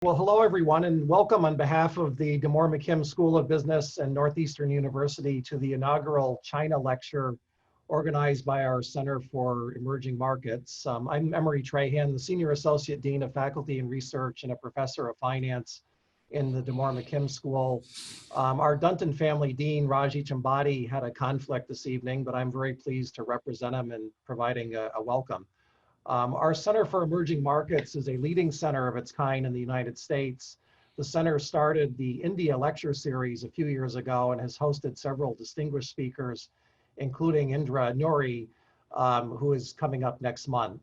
Well, hello everyone, and welcome on behalf of the DeMoore McKim School of Business and Northeastern University to the inaugural China lecture organized by our Center for Emerging Markets. I'm Emory Trahan, the Senior Associate Dean of Faculty and Research and a Professor of Finance in the DeMoore McKim School. Our Dunton family Dean, Raji Chambati, had a conflict this evening, but I'm very pleased to represent him in providing a welcome. Our Center for Emerging Markets is a leading center of its kind in the United States. The center started the India lecture series a few years ago and has hosted several distinguished speakers, including Indra Nouri, who is coming up next month.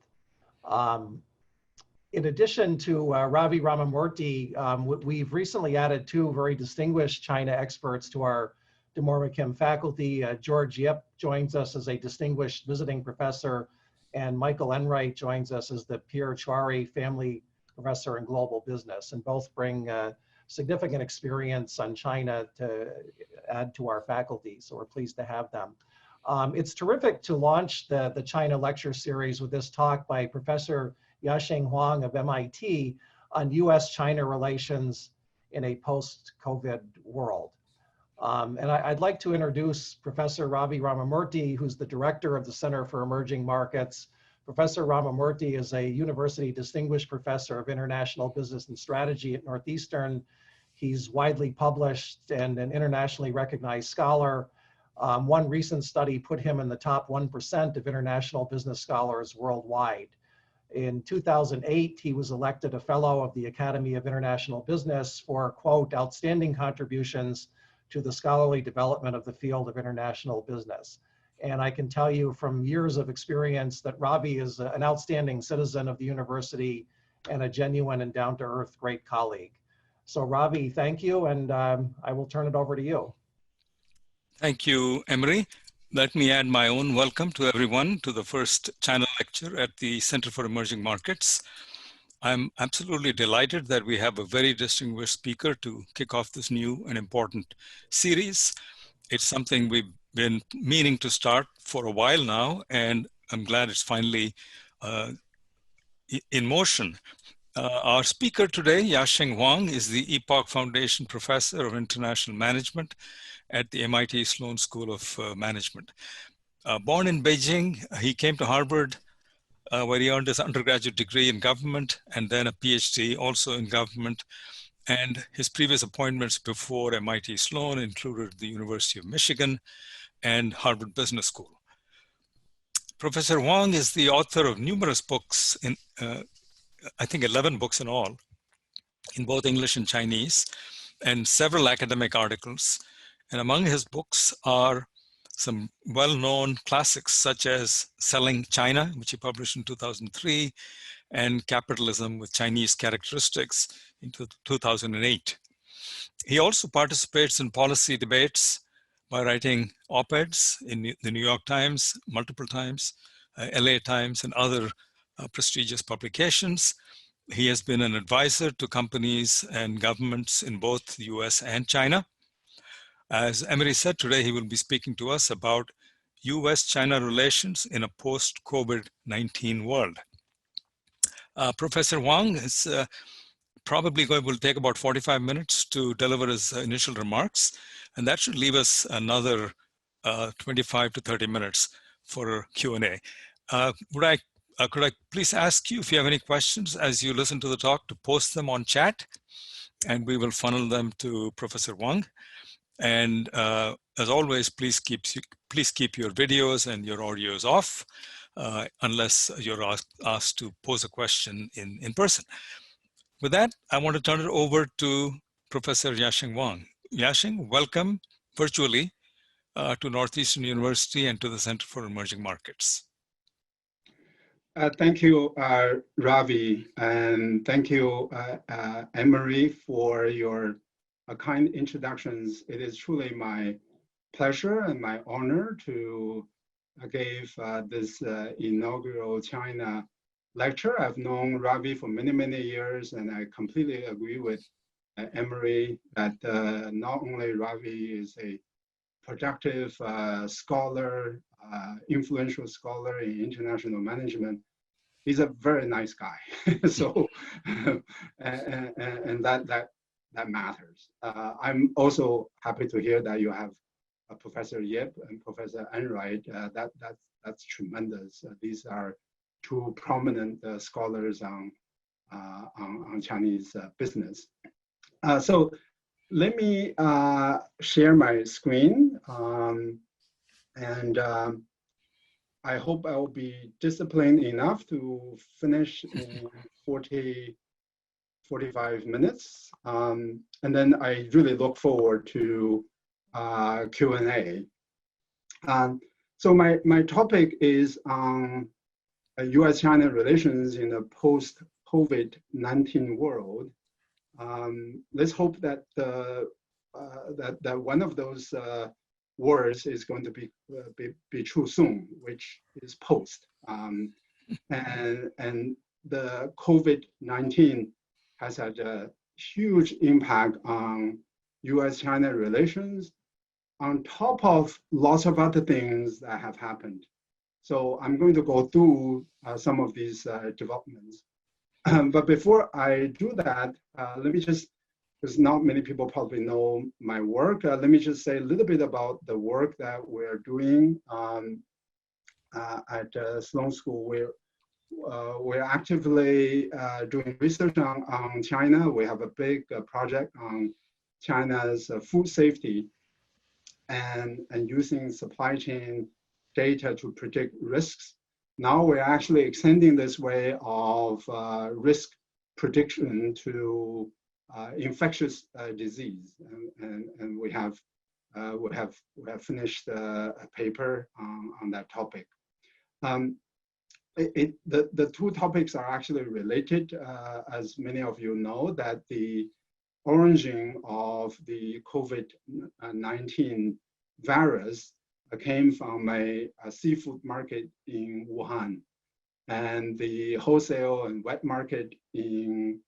In addition to Ravi Ramamurthy, we've recently added two very distinguished China experts to our DeMoore McKim faculty. George Yip joins us as a distinguished visiting professor, and Michael Enright joins us as the Pierre Chouari Family Professor in Global Business, and both bring significant experience on China to add to our faculty, so we're pleased to have them. It's terrific to launch the China lecture series with this talk by Professor Yasheng Huang of MIT on US-China relations in a post-COVID world. And I'd like to introduce Professor Ravi Ramamurthy, who's the director of the Center for Emerging Markets. Professor Ramamurthy is a university distinguished professor of international business and strategy at Northeastern. He's widely published and an internationally recognized scholar. One recent study put him in the top 1% of international business scholars worldwide. In 2008, he was elected a fellow of the Academy of International Business for, quote, outstanding contributions to the scholarly development of the field of international business. And I can tell you from years of experience that Ravi is an outstanding citizen of the university and a genuine and down-to-earth great colleague. So Ravi, thank you, and I will turn it over to you. Thank you, Emory. Let me add my own welcome to everyone to the first China lecture at the Center for Emerging Markets. I'm absolutely delighted that we have a very distinguished speaker to kick off this new and important series. It's something we've been meaning to start for a while now, and I'm glad it's finally in motion. Our speaker today, Yasheng Huang, is the Epoch Foundation Professor of International Management at the MIT-Sloan School of Management. Born in Beijing, he came to Harvard where he earned his undergraduate degree in government and then a PhD also in government. And his previous appointments before MIT-Sloan included the University of Michigan and Harvard Business School. Professor Huang is the author of numerous books, I think 11 books in all, in both English and Chinese, and several academic articles. And among his books are some well-known classics such as Selling China, which he published in 2003, and Capitalism with Chinese Characteristics in 2008. He also participates in policy debates by writing op-eds in the New York Times multiple times, LA Times, and other prestigious publications. He has been an advisor to companies and governments in both the US and China. As Emory said, today he will be speaking to us about US-China relations in a post-COVID-19 world. Professor Huang is will take about 45 minutes to deliver his initial remarks, and that should leave us another 25 to 30 minutes for Q&A. Could I please ask you if you have any questions as you listen to the talk to post them on chat, and we will funnel them to Professor Huang. And as always, please keep your videos and your audios off unless you're asked to pose a question in person. With that, I want to turn it over to Professor Yasheng Huang. Yasheng, welcome virtually to Northeastern University and to the Center for Emerging Markets. Thank you, Ravi, and thank you, Emory, for your kind introductions. It is truly my pleasure and my honor to give this inaugural China lecture. I've known Ravi for many, many years, and I completely agree with Emory that not only Ravi is a productive scholar, influential scholar in international management, he's a very nice guy. So, and that matters. I'm also happy to hear that you have Professor Yip and Professor Enright. That's tremendous. These are two prominent scholars on Chinese business. So let me share my screen, and I hope I will be disciplined enough to finish in 45 minutes. And then I really look forward to Q&A. So my topic is on U.S.-China relations in a post-COVID-19 world. Let's hope that that one of those words is going to be true soon, which is post. And the COVID-19 has had a huge impact on U.S.-China relations, on top of lots of other things that have happened. So I'm going to go through some of these developments. But before I do that, let me just, because not many people probably know my work, let me just say a little bit about the work that we're doing at Sloan School. We're actively doing research on China. We have a big project on China's food safety and using supply chain data to predict risks. Now we're actually extending this way of risk prediction to infectious disease, and we have finished a paper on that topic. The two topics are actually related, as many of you know, that the origin of the COVID-19 virus came from a seafood market in Wuhan, and the wholesale and wet market in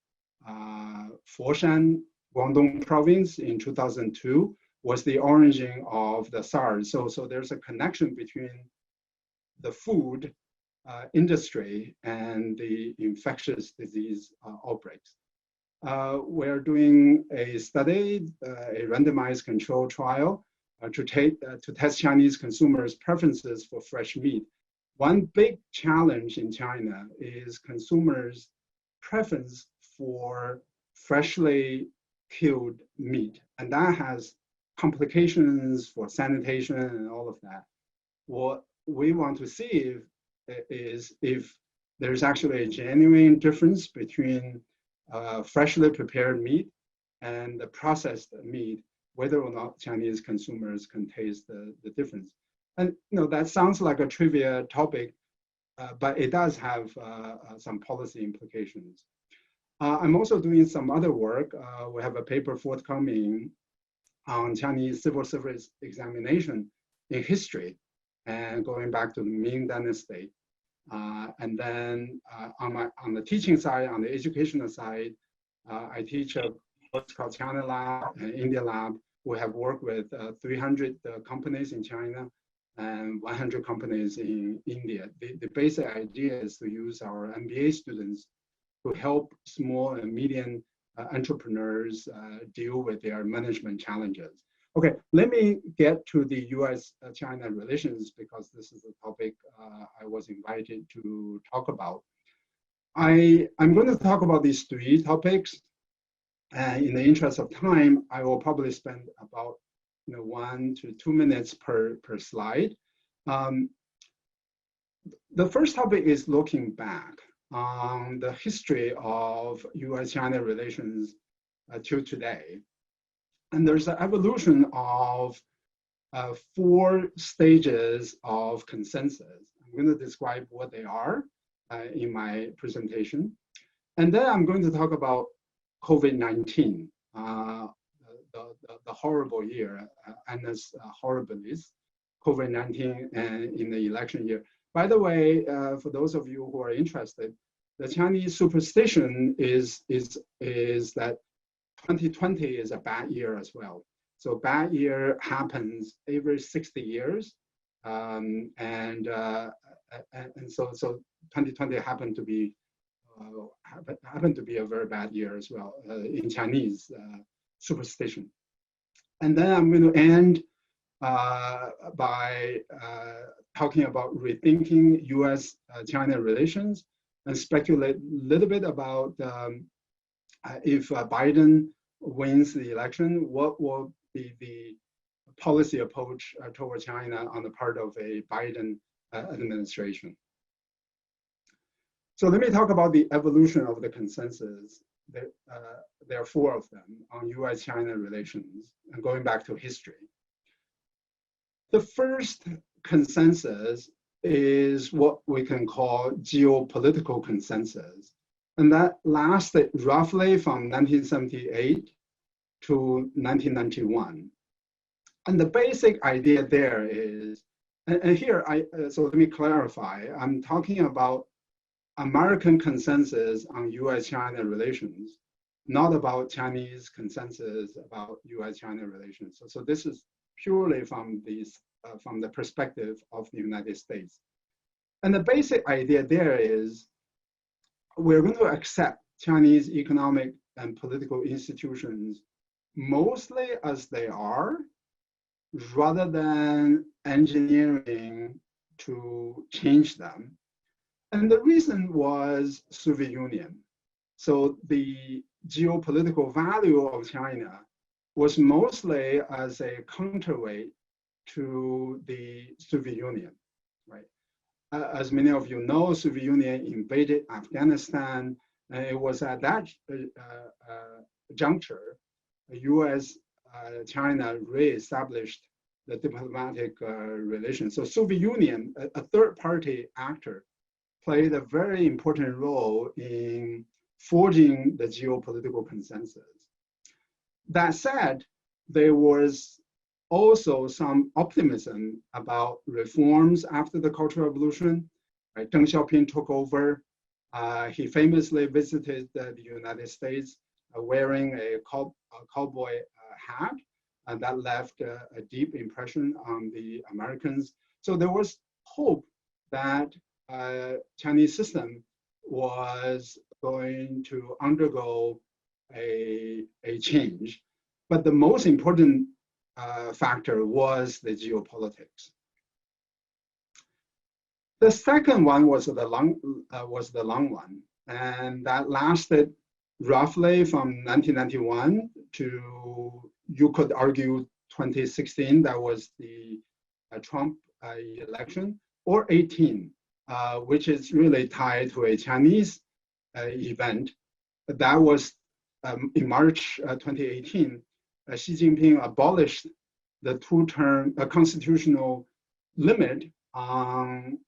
Foshan, Guangdong province in 2002 was the origin of the SARS. So there's a connection between the food industry and the infectious disease outbreaks. We're doing a study, a randomized control trial to test Chinese consumers' preferences for fresh meat. One big challenge in China is consumers' preference for freshly killed meat, and that has complications for sanitation and all of that. What we want to see is if there's actually a genuine difference between freshly prepared meat and the processed meat, whether or not Chinese consumers can taste the difference. And that sounds like a trivia topic, but it does have some policy implications. I'm also doing some other work. We have a paper forthcoming on Chinese civil service examination in history and going back to the Ming Dynasty. And then on the teaching side, on the educational side, I teach a course called China Lab and India Lab. We have worked with 300 companies in China and 100 companies in India. The basic idea is to use our MBA students to help small and medium entrepreneurs deal with their management challenges. Okay, let me get to the US-China relations because this is a topic I was invited to talk about. I'm going to talk about these three topics. In the interest of time, I will probably spend about 1 to 2 minutes per slide. The first topic is looking back on the history of US-China relations till today. And there's an evolution of 4 stages of consensus. I'm going to describe what they are in my presentation. And then I'm going to talk about COVID-19, the horrible year, annus horribilis, COVID-19 and in the election year. By the way, for those of you who are interested, the Chinese superstition is that 2020 is a bad year as well. So bad year happens every 60 years. And so 2020 happened to be a very bad year as well in Chinese superstition. And then I'm going to end by talking about rethinking U.S.-China relations and speculate a little bit about if Biden wins the election, what will be the policy approach toward China on the part of a Biden administration. So let me talk about the evolution of the consensus. There are four of them on U.S.-China relations, and going back to history. The first consensus is what we can call geopolitical consensus, and that lasted roughly from 1978 to 1991. And the basic idea there is, and here so let me clarify, I'm talking about American consensus on U.S.-China relations, not about Chinese consensus about U.S.-China relations. So this is purely from the perspective of the United States. And the basic idea there is we're going to accept Chinese economic and political institutions mostly as they are, rather than engineering to change them. And the reason was Soviet Union. So the geopolitical value of China was mostly as a counterweight to the Soviet Union, right? As many of you know, Soviet Union invaded Afghanistan, and it was at that juncture, U.S.-China reestablished the diplomatic relations. So Soviet Union, a third-party actor, played a very important role in forging the geopolitical consensus. That said, there was also some optimism about reforms after the Cultural Revolution. Right? Deng Xiaoping took over. He famously visited the United States wearing a cowboy hat, and that left a deep impression on the Americans. So there was hope that Chinese system was going to undergo a change. But the most important factor was the geopolitics. The second one was the long one, and that lasted roughly from 1991 to, you could argue, 2016. That was the Trump election, or 18, which is really tied to a Chinese event. That was in March 2018. Xi Jinping abolished the two-term constitutional limit on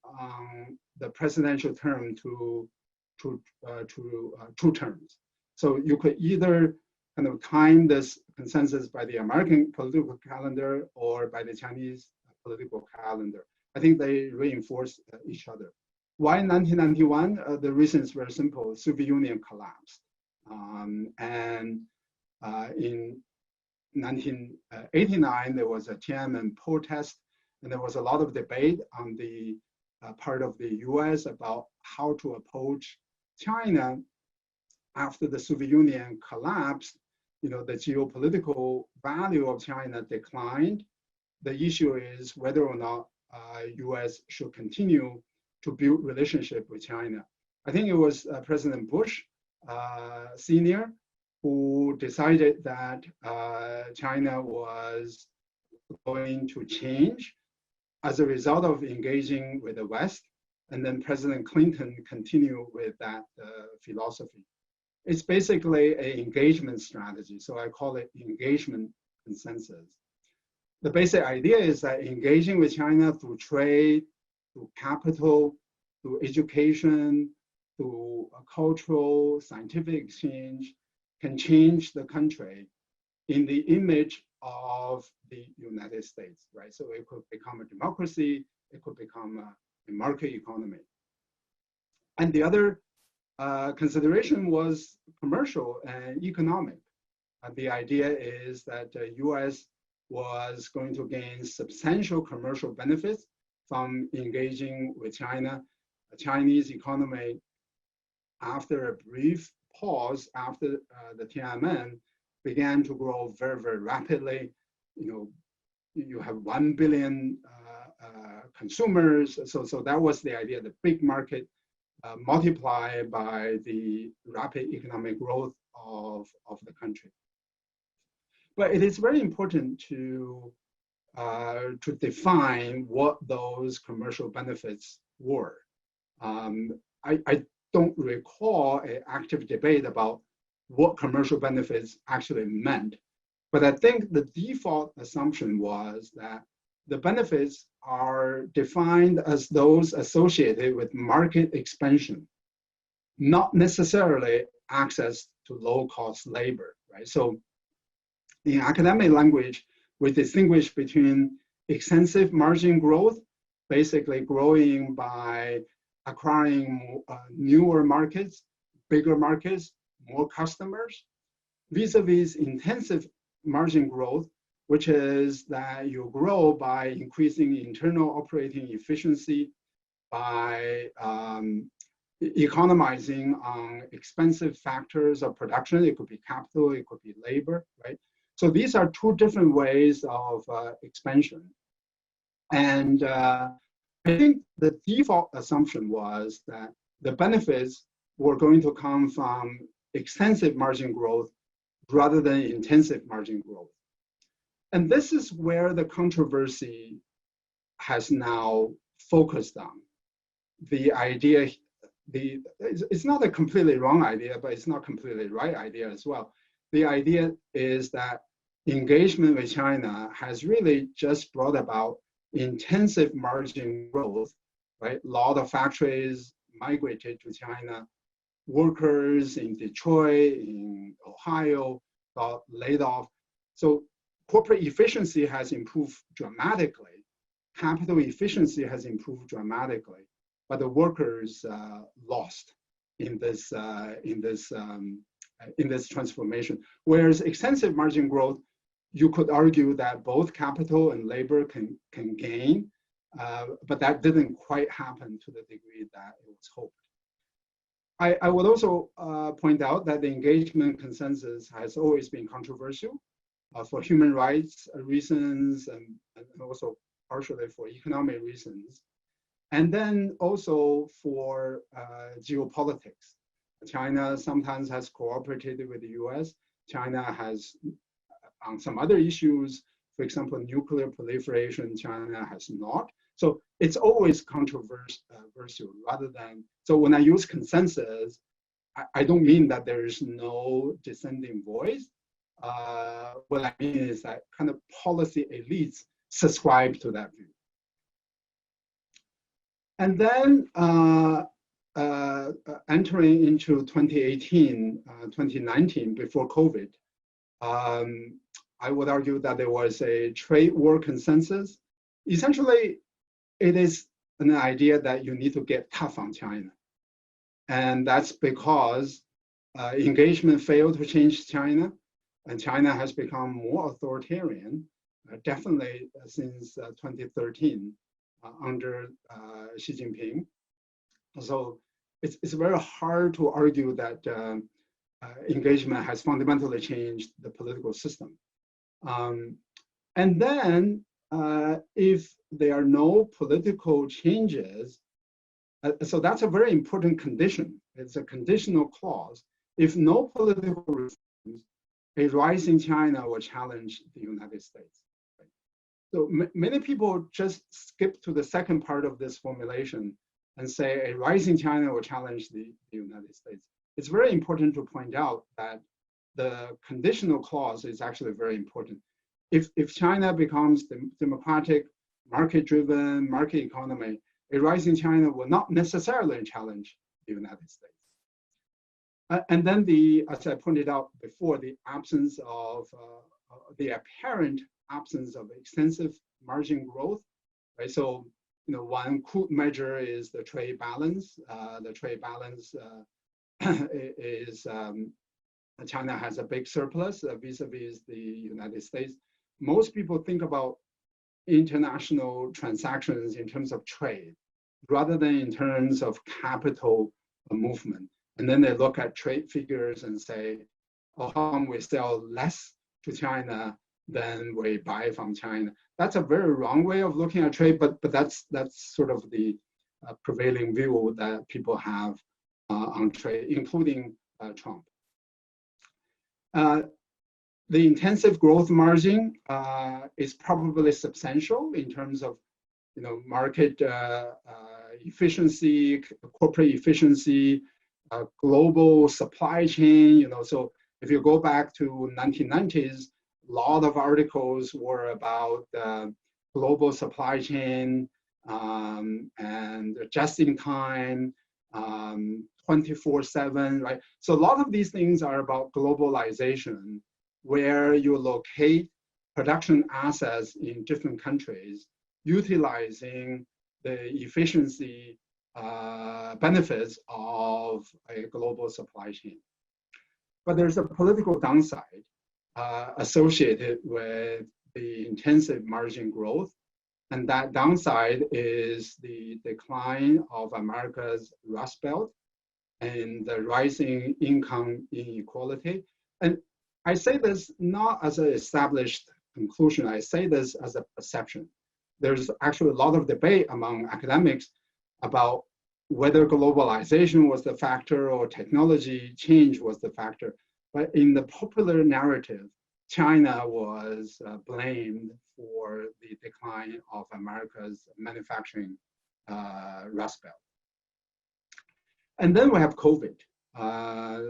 the presidential term to 2 terms. So you could either kind of time this consensus by the American political calendar or by the Chinese political calendar. I think they reinforce each other. Why 1991? The reason is very simple. Soviet Union collapsed. In 1989, there was a Tiananmen protest, and there was a lot of debate on the part of the US about how to approach China after the Soviet Union collapsed. You know, the geopolitical value of China declined. The issue is whether or not US should continue to build relationship with China. I think it was President Bush Sr. who decided that China was going to change as a result of engaging with the West, and then President Clinton continued with that philosophy. It's basically an engagement strategy, so I call it engagement consensus. The basic idea is that engaging with China through trade, through capital, through education, through cultural, scientific exchange, can change the country in the image of the United States, right? So it could become a democracy, it could become a market economy. And the other consideration was commercial and economic. The idea is that the US was going to gain substantial commercial benefits from engaging with China. the Chinese economy, after a brief pause after the Tiananmen, began to grow very, very rapidly. You have 1 billion consumers. So that was the idea, the big market multiplied by the rapid economic growth of the country. But it is very important to define what those commercial benefits were. I don't recall an active debate about what commercial benefits actually meant. But I think the default assumption was that the benefits are defined as those associated with market expansion, not necessarily access to low-cost labor, right? So in academic language, we distinguish between extensive margin growth, basically growing by acquiring newer markets, bigger markets, more customers, vis-a-vis intensive margin growth, which is that you grow by increasing internal operating efficiency, by economizing on expensive factors of production. It could be capital, it could be labor, right? So these are two different ways of expansion. And I think the default assumption was that the benefits were going to come from extensive margin growth rather than intensive margin growth. And this is where the controversy has now focused on. The idea, it's not a completely wrong idea, but it's not completely right idea as well. The idea is that engagement with China has really just brought about intensive margin growth, right? A lot of factories migrated to China. Workers in Detroit, in Ohio, got laid off. So corporate efficiency has improved dramatically. Capital efficiency has improved dramatically, but the workers lost in this transformation. Whereas extensive margin growth, you could argue that both capital and labor can gain, but that didn't quite happen to the degree that it was hoped. I would also point out that the engagement consensus has always been controversial for human rights reasons and also partially for economic reasons. And then also for geopolitics. China sometimes has cooperated with the US. China has, on some other issues, for example, nuclear proliferation, China has not. So it's always controversial rather than, so when I use consensus, I don't mean that there is no dissenting voice. What I mean is that kind of policy elites subscribe to that view. And then entering into 2018, 2019, before COVID, I would argue that there was a trade war consensus. Essentially, it is an idea that you need to get tough on China. And that's because engagement failed to change China, and China has become more authoritarian, definitely since 2013 under Xi Jinping. So it's very hard to argue that engagement has fundamentally changed the political system. And then if there are no political changes, so that's a very important condition. It's a conditional clause. If no political reforms, a rising China will challenge the United States. Right? So many people just skip to the second part of this formulation and say a rising China will challenge the United States. It's very important to point out that the conditional clause is actually very important. If China becomes democratic, market-driven, market economy, a rising China will not necessarily challenge the United States. And then as I pointed out before, the absence of, the apparent absence of extensive margin growth, right? So, one crude measure is the trade balance. The trade balance is, China has a big surplus vis-a-vis the United States. Most people think about international transactions in terms of trade. rather than in terms of capital movement. And then they look at trade figures and say, oh, how come we sell less to China than we buy from China? That's a very wrong way of looking at trade, but that's sort of the prevailing view that people have on trade, including Trump. The intensive growth margin is probably substantial in terms of, market efficiency, corporate efficiency, global supply chain. So if you go back to 1990s, a lot of articles were about global supply chain and just in time, 24/7, right? So a lot of these things are about globalization, where you locate production assets in different countries, utilizing the efficiency benefits of a global supply chain. But there's a political downside associated with the intensive margin growth. And that downside is the decline of America's Rust Belt and the rising income inequality. And I say this not as an established conclusion, I say this as a perception. There's actually a lot of debate among academics about whether globalization was the factor or technology change was the factor. But in the popular narrative, China was blamed for the decline of America's manufacturing Rust Belt. And then we have COVID.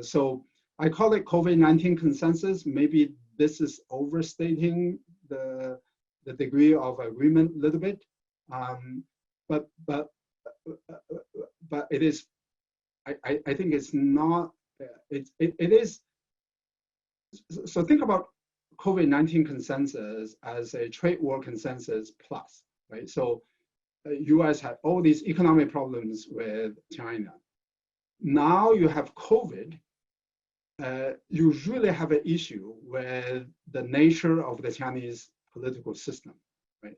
So I call it COVID-19 consensus. Maybe this is overstating the degree of agreement a little bit, but it is. I think it's not. It is. So think about COVID-19 consensus as a trade war consensus plus, right? So U.S. had all these economic problems with China. Now you have COVID. You really have an issue with the nature of the Chinese political system, right?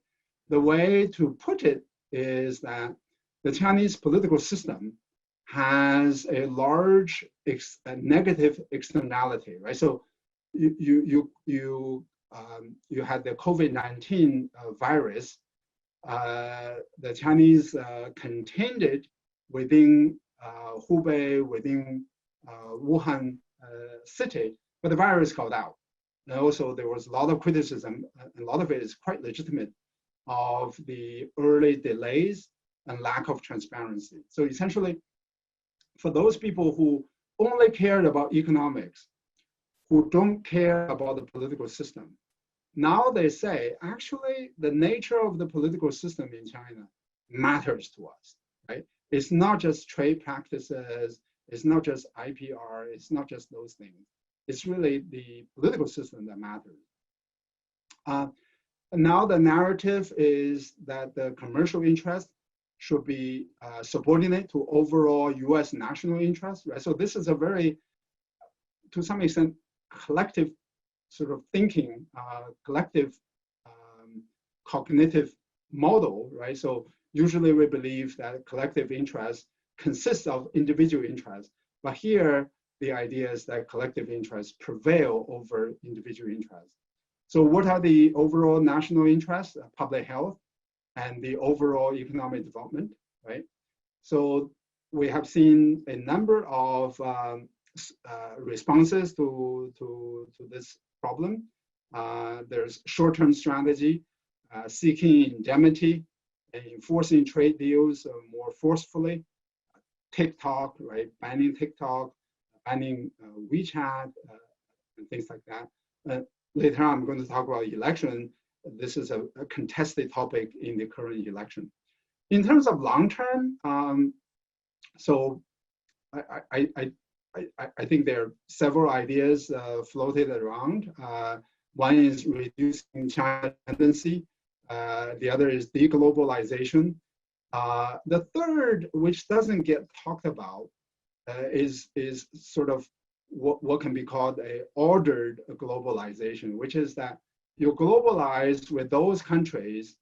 The way to put it is that the Chinese political system has a large negative externality, right? So you had the COVID-19 virus. The Chinese contained it within Hubei, within Wuhan city, but the virus got out. And also there was a lot of criticism, a lot of it is quite legitimate, of the early delays and lack of transparency. So essentially, for those people who only cared about economics, who don't care about the political system, now they say, actually, the nature of the political system in China matters to us, right? It's not just trade practices, it's not just IPR, it's not just those things. It's really the political system that matters. Now the narrative is that the commercial interest should be subordinate to overall US national interest, right? So this is a very, to some extent, collective sort of thinking, collective cognitive model, right? So usually we believe that collective interest consists of individual interests, but here the idea is that collective interests prevail over individual interests. So what are the overall national interests? Public health and the overall economic development, right? So we have seen a number of responses to this problem. There's short-term strategy, seeking indemnity, and enforcing trade deals more forcefully. TikTok, right? Banning TikTok, banning WeChat, and things like that. Later on, I'm going to talk about election. This is a contested topic in the current election. In terms of long-term, so I think there are several ideas floated around. One is reducing China's dependency. The other is deglobalization. The third, which doesn't get talked about, is sort of what can be called a ordered globalization, which is that you globalize with those countries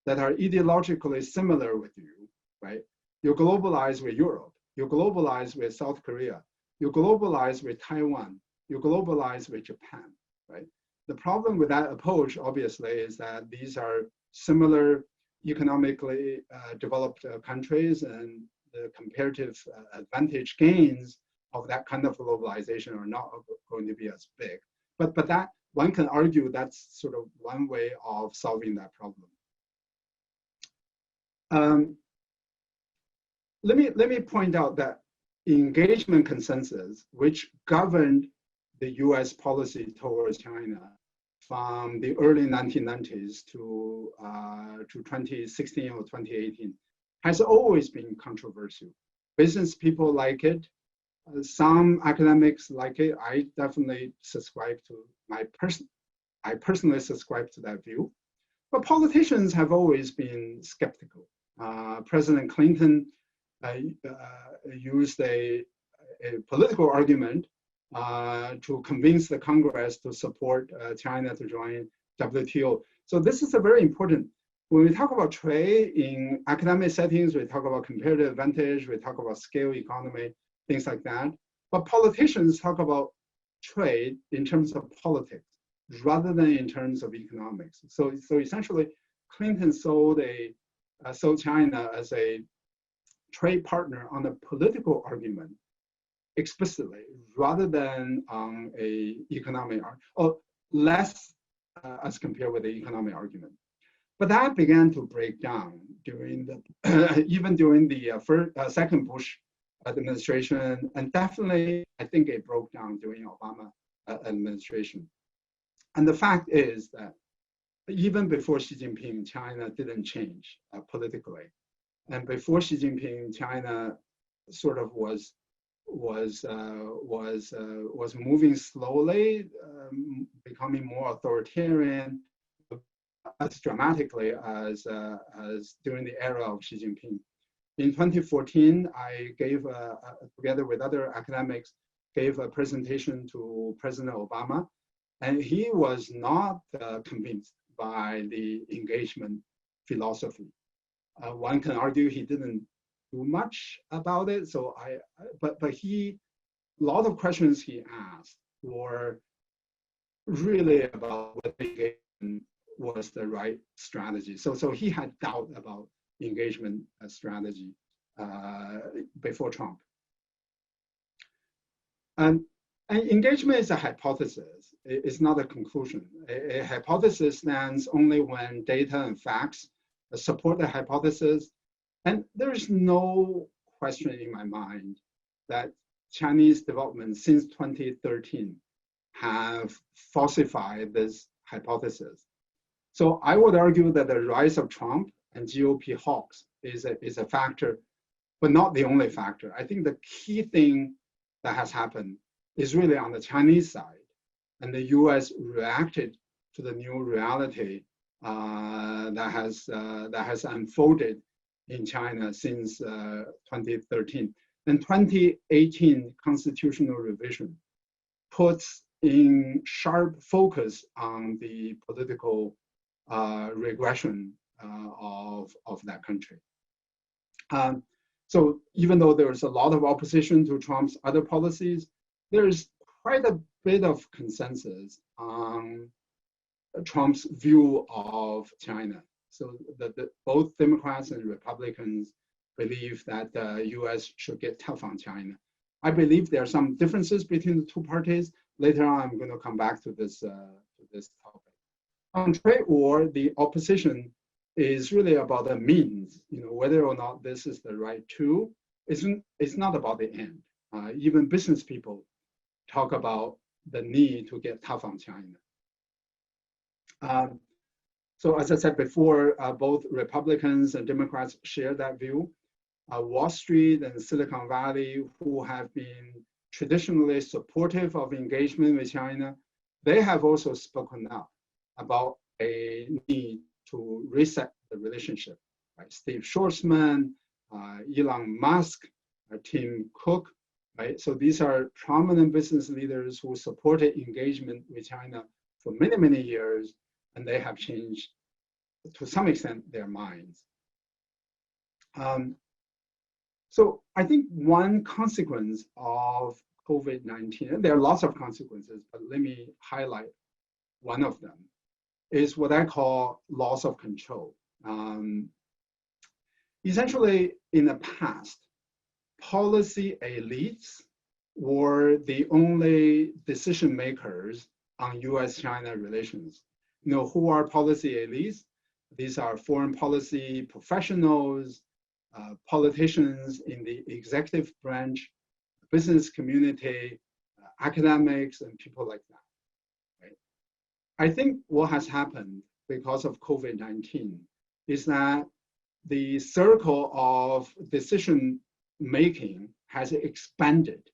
that are ideologically similar with you, right? You globalize with Europe. You globalize with South Korea. You globalize with Taiwan. You globalize with Japan, right? The problem with that approach, obviously, is that these are similar economically developed countries, and the comparative advantage gains of that kind of globalization are not going to be as big. But that one can argue that's sort of one way of solving that problem. Let me point out that engagement consensus, which governed the US policy towards China from the early 1990s to 2016 or 2018, has always been controversial. Business people like it. Some academics like it. I definitely subscribe to I personally subscribe to that view. But politicians have always been skeptical. President Clinton used a political argument to convince the Congress to support China to join WTO. So this is a very important, when we talk about trade in academic settings, we talk about comparative advantage, we talk about scale economy, things like that. But politicians talk about trade in terms of politics rather than in terms of economics. So essentially, Clinton sold China as a trade partner on a political argument explicitly rather than on a economic or less as compared with the economic argument. But that began to break down during the even during the second Bush administration, and definitely I think it broke down during Obama administration. And the fact is that even before Xi Jinping, China didn't change politically, and before Xi Jinping, China sort of was moving slowly, becoming more authoritarian, as dramatically as during the era of Xi Jinping. In 2014, I gave, together with other academics, gave a presentation to President Obama, and he was not convinced by the engagement philosophy. One can argue he didn't do much about it. So but a lot of questions he asked were really about whether engagement was the right strategy. So he had doubt about engagement strategy before Trump. And engagement is a hypothesis. It's not a conclusion. A hypothesis stands only when data and facts support the hypothesis. And there's no question in my mind that Chinese development since 2013 have falsified this hypothesis. So I would argue that the rise of Trump and GOP hawks is a factor, but not the only factor. I think the key thing that has happened is really on the Chinese side, and the US reacted to the new reality that has unfolded in China since 2013. And 2018 constitutional revision puts in sharp focus on the political regression of that country. So even though there's a lot of opposition to Trump's other policies, there's quite a bit of consensus on Trump's view of China. So both Democrats and Republicans believe that the US should get tough on China. I believe there are some differences between the two parties. Later on, I'm going to come back to this topic. On trade war, the opposition is really about the means, whether or not this is the right tool. It's not about the end. Even business people talk about the need to get tough on China. So as I said before, both Republicans and Democrats share that view. Wall Street and Silicon Valley, who have been traditionally supportive of engagement with China, they have also spoken up about a need to reset the relationship. Right? Steve Schwarzman, Elon Musk, Tim Cook, right? So these are prominent business leaders who supported engagement with China for many, many years, and they have changed, to some extent, their minds. So I think one consequence of COVID-19, there are lots of consequences, but let me highlight one of them, is what I call loss of control. Essentially, in the past, policy elites were the only decision makers on US-China relations. You know, who are policy elites? These are foreign policy professionals, politicians in the executive branch, business community, academics, and people like that. Right? I think what has happened because of COVID-19 is that the circle of decision making has expanded.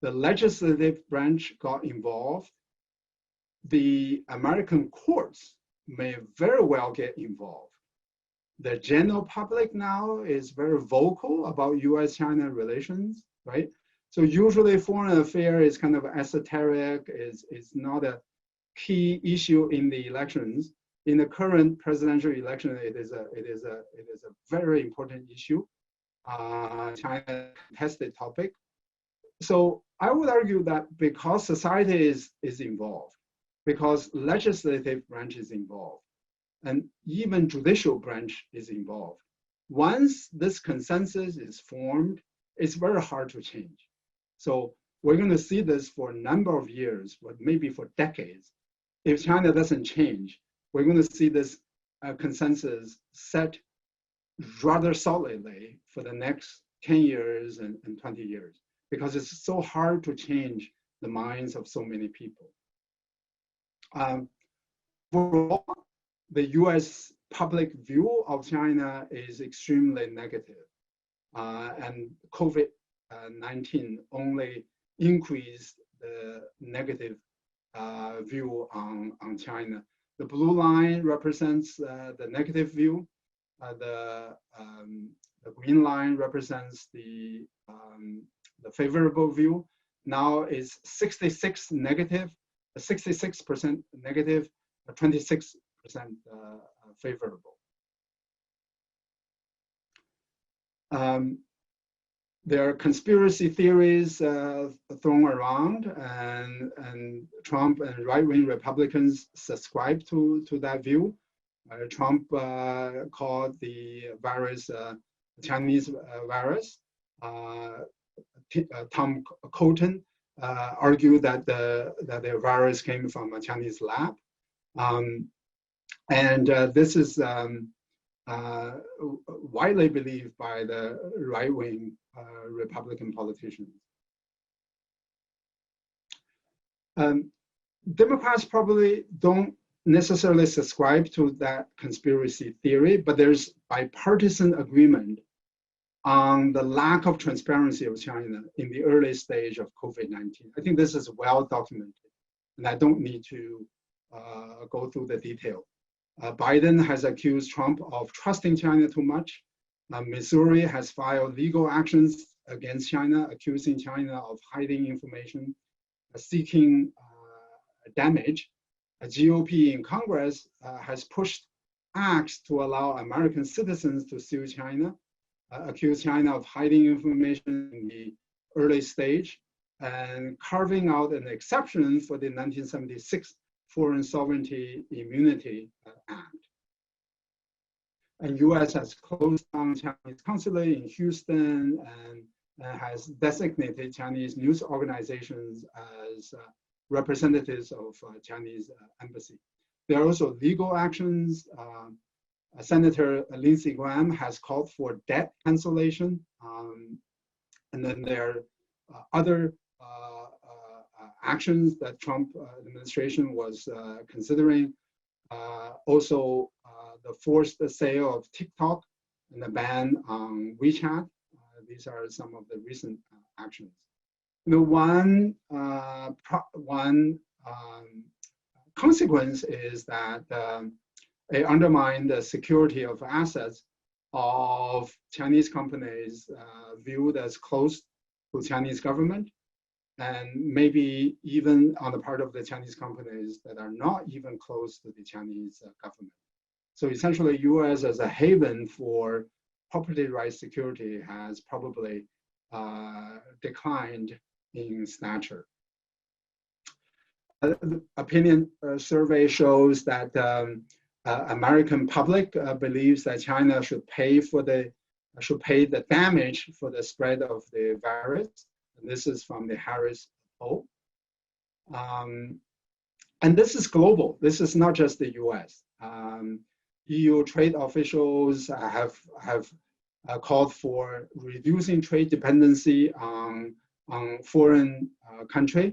The legislative branch got involved. The American courts may very well get involved. The general public now is very vocal about US-China relations, right? So usually foreign affairs is kind of esoteric, is not a key issue in the elections. In the current presidential election, it is a very important issue. China contested topic. So I would argue that because society is involved, because legislative branch is involved, and even judicial branch is involved, once this consensus is formed, it's very hard to change. So we're going to see this for a number of years, but maybe for decades. If China doesn't change, we're going to see this consensus set rather solidly for the next 10 years and 20 years, because it's so hard to change the minds of so many people. Overall, the US public view of China is extremely negative. And COVID-19 only increased the negative view on China. The blue line represents the negative view. The green line represents the favorable view. Now is 66% negative, 26% favorable. There are conspiracy theories thrown around, and Trump and right-wing Republicans subscribe to that view. Trump called the virus Chinese virus. Tom Cotton argued that the virus came from a Chinese lab. This is widely believed by the right-wing Republican politicians. Democrats probably don't necessarily subscribe to that conspiracy theory, but there's bipartisan agreement on the lack of transparency of China in the early stage of COVID-19. I think this is well documented, and I don't need to go through the detail. Biden has accused Trump of trusting China too much. Missouri has filed legal actions against China, accusing China of hiding information, seeking damage. A GOP in Congress has pushed acts to allow American citizens to sue China, accuse China of hiding information in the early stage, and carving out an exception for the 1976 Foreign Sovereignty Immunity Act. And US has closed down Chinese consulate in Houston and has designated Chinese news organizations as representatives of Chinese embassy. There are also legal actions. Senator Lindsey Graham has called for debt cancellation. And then there are other actions that Trump administration was considering. Also, the forced sale of TikTok and the ban on WeChat. These are some of the recent actions. The one consequence is that it undermined the security of assets of Chinese companies viewed as close to Chinese government, and maybe even on the part of the Chinese companies that are not even close to the Chinese government. So essentially, US as a haven for property rights security has probably declined in stature. The opinion survey shows that American public believes that China should pay the damage for the spread of the virus. And this is from the Harris poll. And this is global. This is not just the US. EU trade officials have called for reducing trade dependency on foreign country.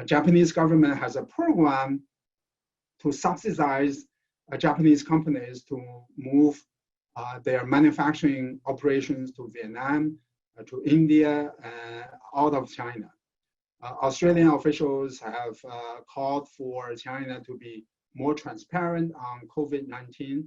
Japanese government has a program to subsidize Japanese companies to move their manufacturing operations to Vietnam, to India, out of China. Australian officials have called for China to be more transparent on COVID-19.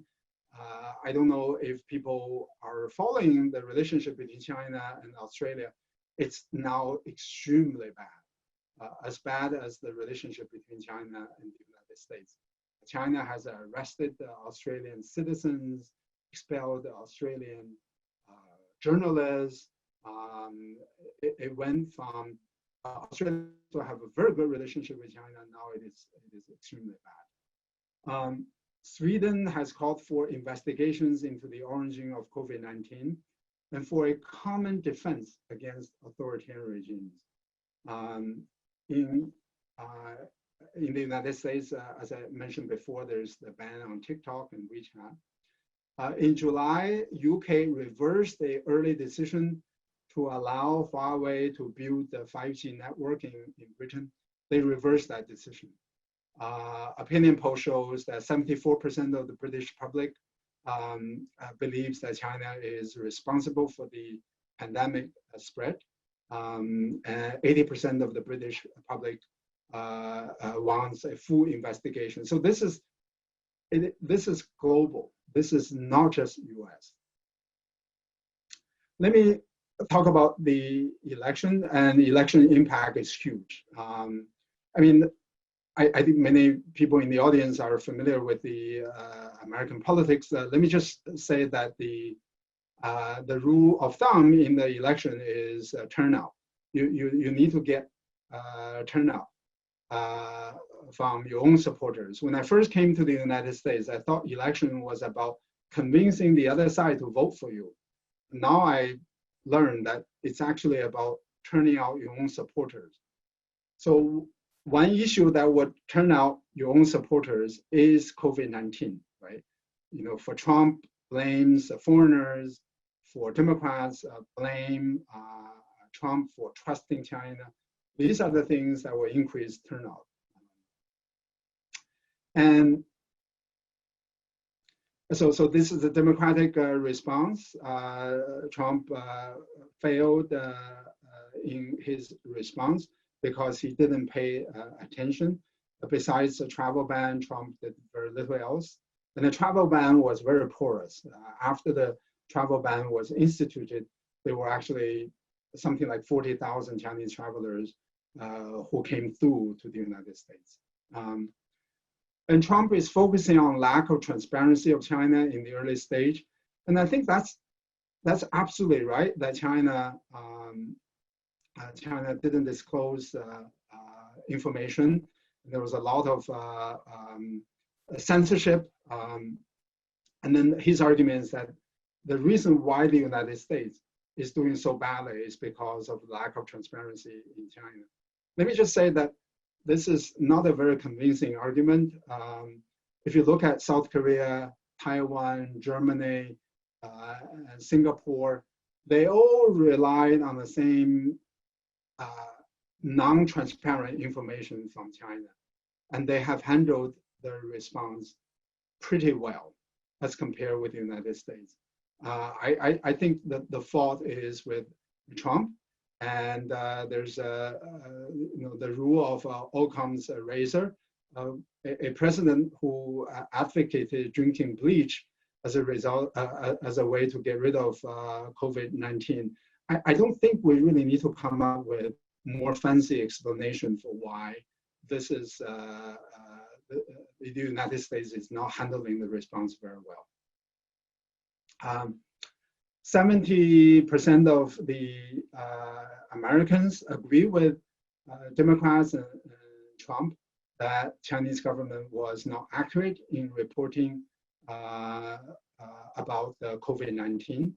I don't know if people are following the relationship between China and Australia. It's now extremely bad, as bad as the relationship between China and the United States. China has arrested Australian citizens, expelled Australian journalists. It went from Australia to have a very good relationship with China. Now it is extremely bad. Sweden has called for investigations into the origin of COVID-19 and for a common defense against authoritarian regimes. In the United States, as I mentioned before, there's the ban on TikTok and WeChat. In July, UK reversed the early decision to allow Huawei to build the 5G network in Britain. They reversed that decision. Opinion poll shows that 74% of the British public believes that China is responsible for the pandemic spread. 80% of the British public wants a full investigation. So this is global. This is not just US. Let me talk about the election, and the election impact is huge. I mean, I think many people in the audience are familiar with the American politics. Let me just say that the rule of thumb in the election is turnout. You need to get turnout from your own supporters. When I first came to the United States, I thought election was about convincing the other side to vote for you. Now I learned that it's actually about turning out your own supporters. So one issue that would turn out your own supporters is COVID-19, right? You know, for Trump, blames foreigners. For Democrats, blame Trump for trusting China. These are the things that will increase turnout. And so this is the Democratic response. Trump failed in his response because he didn't pay attention. Besides the travel ban, Trump did very little else. And the travel ban was very porous. After the travel ban was instituted, there were actually something like 40,000 Chinese travelers who came through to the United States. And Trump is focusing on lack of transparency of China in the early stage. And I think that's absolutely right, that China didn't disclose information. There was a lot of censorship. And then his argument is that the reason why the United States is doing so badly is because of lack of transparency in China. Let me just say that this is not a very convincing argument. If you look at South Korea, Taiwan, Germany, and Singapore, they all relied on the same non-transparent information from China. And they have handled their response pretty well as compared with the United States. I think that the fault is with Trump, and there's the rule of Occam's razor. A president who advocated drinking bleach as a result, as a way to get rid of COVID-19. I don't think we really need to come up with more fancy explanation for why this is the United States is not handling the response very well. 70% of the Americans agree with Democrats and Trump that Chinese government was not accurate in reporting about the COVID-19.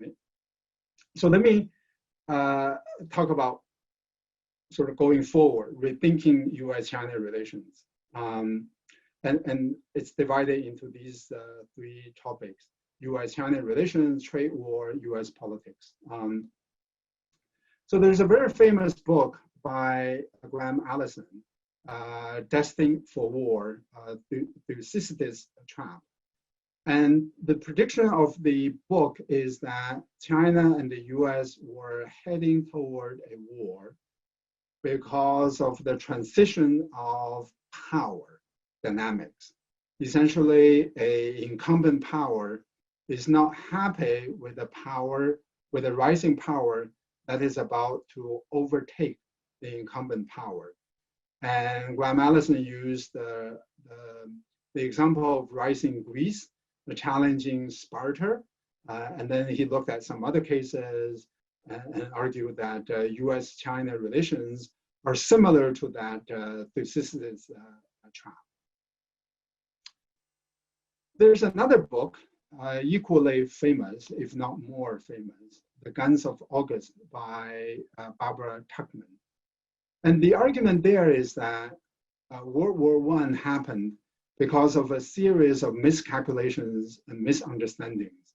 Right? So let me talk about sort of going forward, rethinking U.S.-China relations. And it's divided into these three topics: U.S.-China relations, trade war, U.S. politics. So there's a very famous book by Graham Allison, Destined for War, Thucydides' Trap. And the prediction of the book is that China and the US were heading toward a war because of the transition of power dynamics. Essentially, an incumbent power is not happy with the power, with the rising power that is about to overtake the incumbent power. And Graham Allison used the example of rising Greece, the challenging Sparta, and then he looked at some other cases and argued that US-China relations are similar to that Thucydides trap. There's another book, equally famous, if not more famous, The Guns of August by Barbara Tuchman. And the argument there is that World War I happened because of a series of miscalculations and misunderstandings.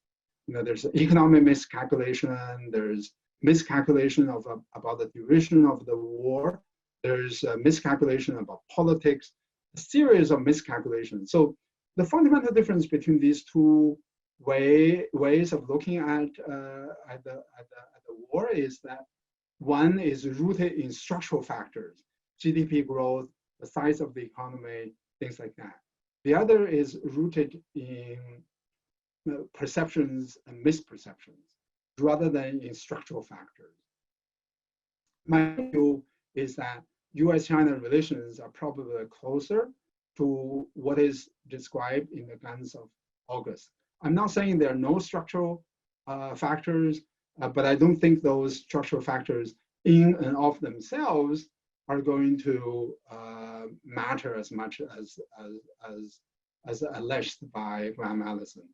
You know, there's economic miscalculation, there's miscalculation about the duration of the war, there's a miscalculation about politics, a series of miscalculations. So the fundamental difference between these two ways of looking at the war is that one is rooted in structural factors, GDP growth, the size of the economy, things like that. The other is rooted in perceptions and misperceptions rather than in structural factors. My view is that US-China relations are probably closer to what is described in the Guns of August. I'm not saying there are no structural factors, but I don't think those structural factors in and of themselves are going to matter as much as alleged by Graham Allison.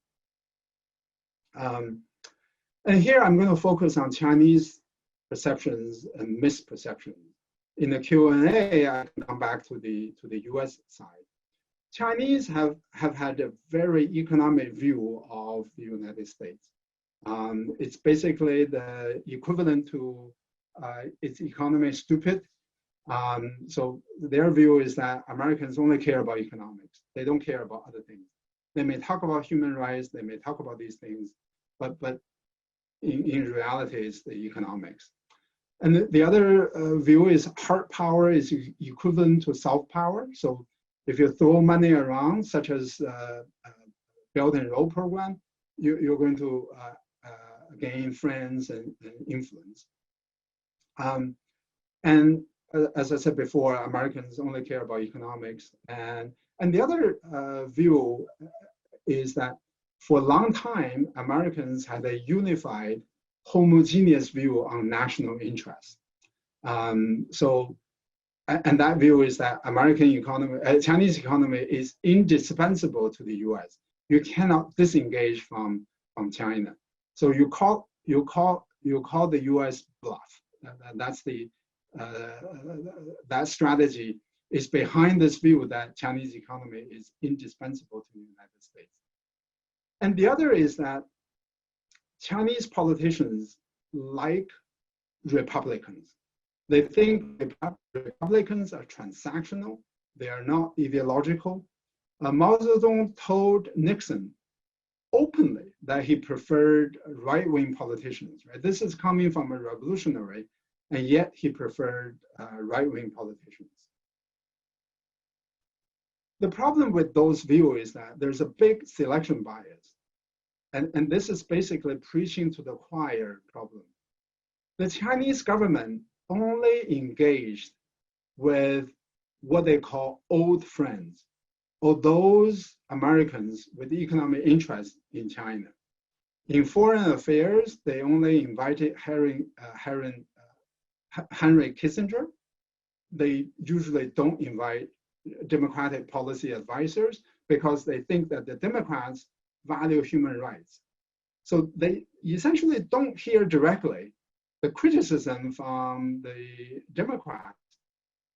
And here I'm going to focus on Chinese perceptions and misperceptions. In the Q&A, I can come back to the US side. Chinese have had a very economic view of the United States. It's basically the equivalent to its economy is stupid. So their view is that Americans only care about economics. They don't care about other things. They may talk about human rights, they may talk about these things, but in reality, it's the economics. And the other view is hard power is equivalent to soft power. So if you throw money around, such as Belt and Road program, you're going to gain friends and influence. And as I said before, Americans only care about economics. And the other view is that for a long time, Americans had a unified, homogeneous view on national interest. And that view is that American economy, Chinese economy is indispensable to the US. You cannot disengage from China. So you call the US bluff. That's the that strategy is behind this view that Chinese economy is indispensable to the United States. And the other is that Chinese politicians like Republicans. They think Republicans are transactional. They are not ideological. Mao Zedong told Nixon openly that he preferred right-wing politicians. Right? This is coming from a revolutionary, and yet he preferred right-wing politicians. The problem with those views is that there's a big selection bias. And this is basically preaching to the choir problem. The Chinese government only engaged with what they call old friends, or those Americans with economic interest in China. In foreign affairs, they only invited Henry Kissinger. They usually don't invite Democratic policy advisors because they think that the Democrats value human rights. So they essentially don't hear directly the criticism from the Democrats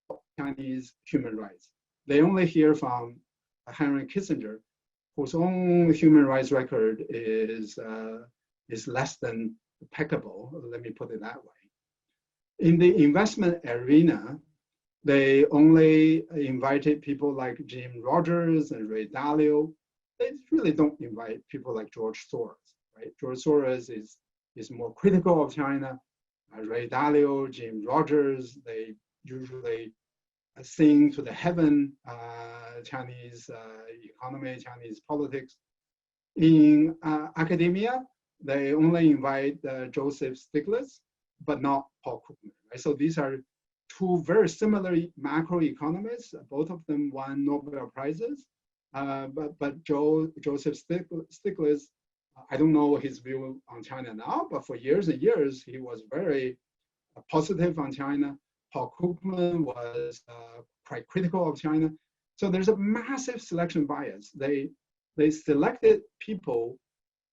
of Chinese human rights. They only hear from Henry Kissinger, whose own human rights record is less than impeccable, let me put it that way. In the investment arena, they only invited people like Jim Rogers and Ray Dalio. They really don't invite people like George Soros, right? George Soros is more critical of China. Ray Dalio, Jim Rogers, they usually sing to the heaven Chinese economy, Chinese politics. In academia, they only invite Joseph Stiglitz, but not Paul Krugman, right? So these are two very similar macroeconomists. Both of them won Nobel Prizes, but Joseph Stiglitz, I don't know his view on China now, but for years and years, he was very positive on China. Paul Krugman was quite critical of China. So there's a massive selection bias. They selected people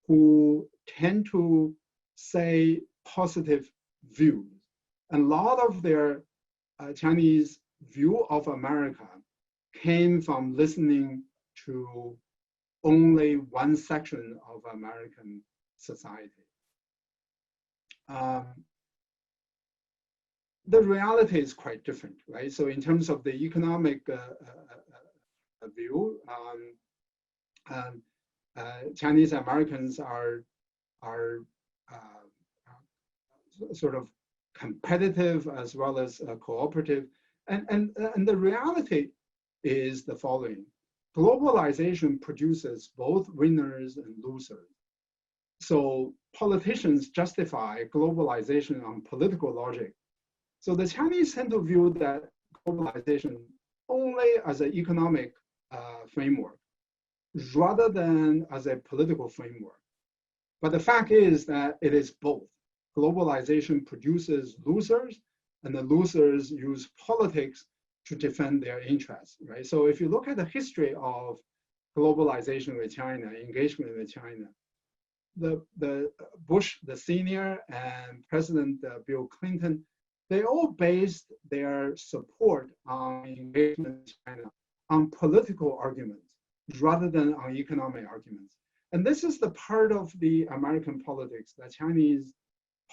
who tend to say positive views. And a lot of their Chinese view of America came from listening to only one section of American society. The reality is quite different, right? So in terms of the economic view, Chinese Americans are sort of competitive as well as cooperative. And the reality is the following. Globalization produces both winners and losers. So politicians justify globalization on political logic. So the Chinese tend to view that globalization only as an economic framework rather than as a political framework. But the fact is that it is both. Globalization produces losers, and the losers use politics to defend their interests, right? So if you look at the history of globalization with China, engagement with China, the Bush, the senior, and President Bill Clinton, they all based their support on engagement with China on political arguments rather than on economic arguments. And this is the part of the American politics that Chinese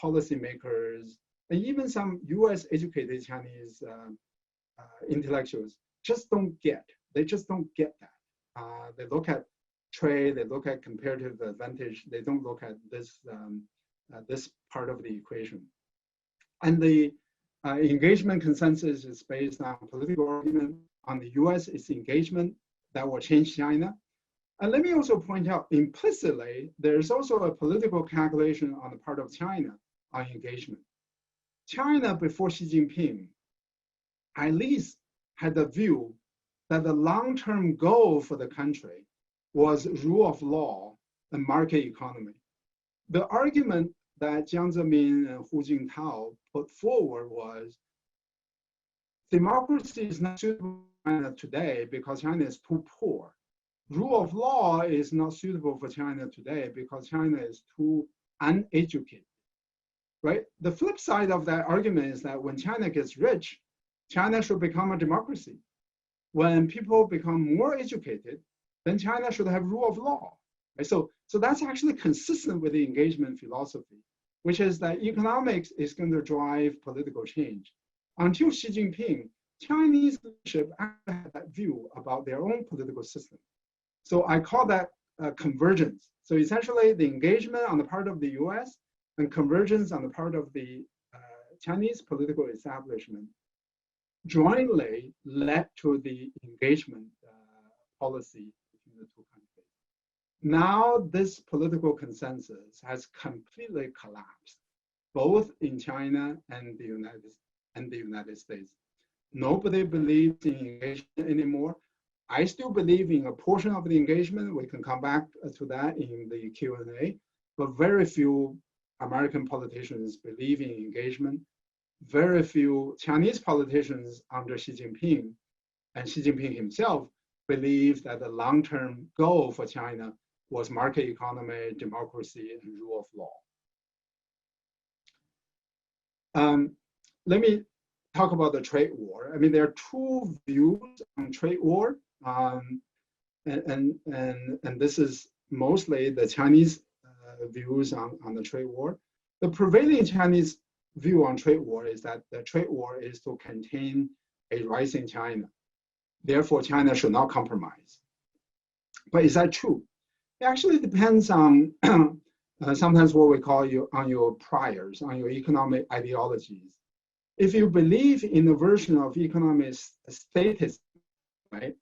policymakers and even some US educated Chinese intellectuals just don't get. They just don't get that. They look at trade, they look at comparative advantage, they don't look at this, this part of the equation. And the engagement consensus is based on political argument. On the US, it's engagement that will change China. And let me also point out, implicitly, there's also a political calculation on the part of China on engagement. China, before Xi Jinping, at least had the view that the long-term goal for the country was rule of law and market economy. The argument that Jiang Zemin and Hu Jintao put forward was democracy is not suitable for China today because China is too poor. Rule of law is not suitable for China today because China is too uneducated, right? The flip side of that argument is that when China gets rich, China should become a democracy. When people become more educated, then China should have rule of law. Right? So that's actually consistent with the engagement philosophy, which is that economics is going to drive political change. Until Xi Jinping, Chinese leadership actually had that view about their own political system. So I call that convergence. So essentially the engagement on the part of the US and convergence on the part of the Chinese political establishment jointly led to the engagement policy between the two countries. Now this political consensus has completely collapsed, both in China and the United States. Nobody believes in engagement anymore. I still believe in a portion of the engagement. We can come back to that in the Q&A. but very few American politicians believe in engagement. Very few Chinese politicians under Xi Jinping and Xi Jinping himself believe that the long-term goal for China was market economy, democracy, and rule of law. Let me talk about the trade war. I mean, there are two views on trade war, and this is mostly the Chinese views on the trade war. The prevailing Chinese view on trade war is that the trade war is to contain a rising China. Therefore, China should not compromise. But is that true? It actually depends on sometimes what we call your priors, on your economic ideologies. If you believe in a version of economic statism, right?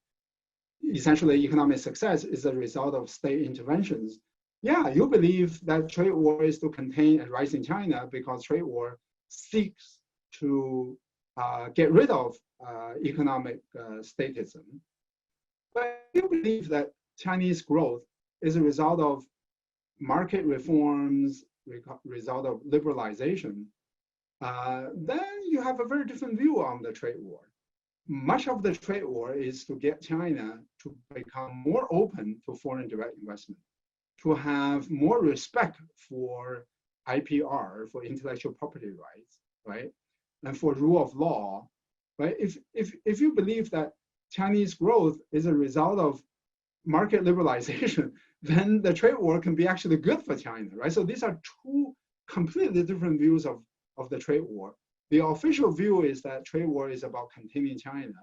Essentially, economic success is a result of state interventions. Yeah, you believe that trade war is to contain a rising China because trade war seeks to get rid of economic statism. But if you believe that Chinese growth is a result of market reforms, result of liberalization, then you have a very different view on the trade war. Much of the trade war is to get China to become more open to foreign direct investment, to have more respect for IPR, for intellectual property rights, right? And for rule of law, right? If you believe that Chinese growth is a result of market liberalization, then the trade war can be actually good for China, right? So these are two completely different views of the trade war. The official view is that trade war is about containing China.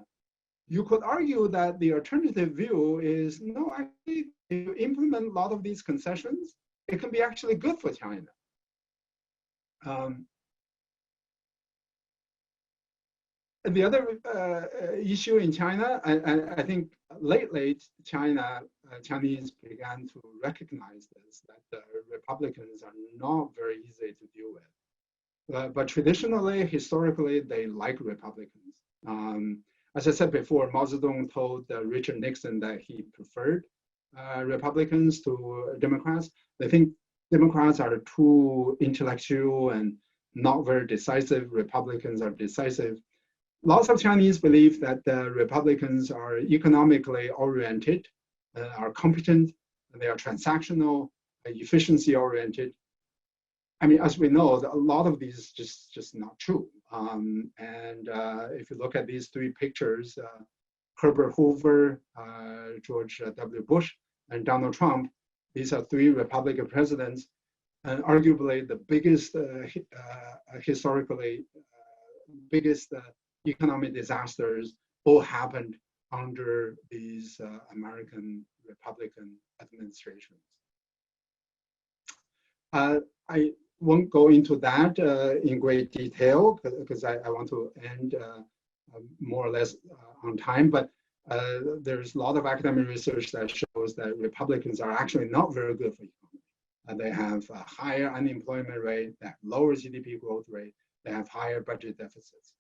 You could argue that the alternative view is, no, actually, if you implement a lot of these concessions, it can be actually good for China. The other issue in China, I think lately Chinese began to recognize this, that the Republicans are not very easy to deal with. But traditionally, historically, they like Republicans. As I said before, Mao Zedong told Richard Nixon that he preferred Republicans to Democrats. They think Democrats are too intellectual and not very decisive. Republicans are decisive. Lots of Chinese believe that the Republicans are economically oriented, are competent, they are transactional, efficiency oriented. I mean, as we know, a lot of these just not true. If you look at these three pictures, Herbert Hoover, George W. Bush, and Donald Trump, these are three Republican presidents, and arguably the biggest, historically, biggest economic disasters all happened under these American Republican administrations. I won't go into that in great detail because I want to end more or less on time, but there's a lot of academic research that shows that Republicans are actually not very good for economy. They have a higher unemployment rate, they have lower GDP growth rate, they have higher budget deficits.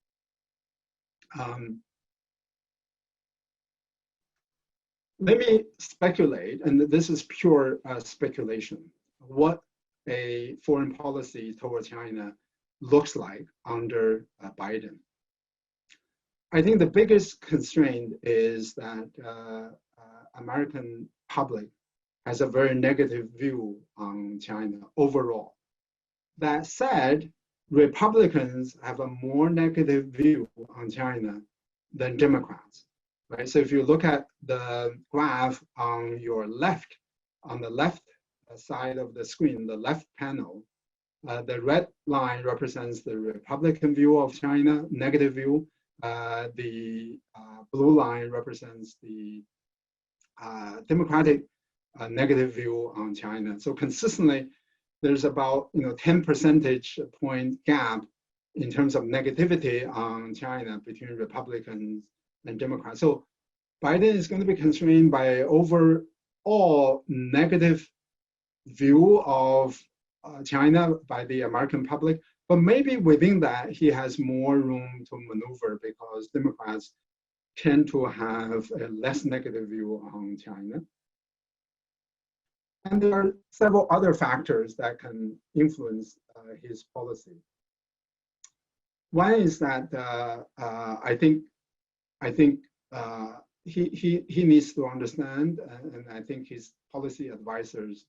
Let me speculate, and this is pure speculation, what a foreign policy toward China looks like under Biden. I think the biggest constraint is that American public has a very negative view on China overall. That said, Republicans have a more negative view on China than Democrats, right? So if you look at the graph on your left, on the left side of the screen, the left panel, the red line represents the Republican view of China, negative view. The blue line represents the Democratic negative view on China. So consistently, there's about 10 percentage point gap in terms of negativity on China between Republicans and Democrats. So Biden is going to be constrained by overall negative view of China by the American public, but maybe within that he has more room to maneuver because Democrats tend to have a less negative view on China. And there are several other factors that can influence his policy. One is that I think he needs to understand, and I think his policy advisors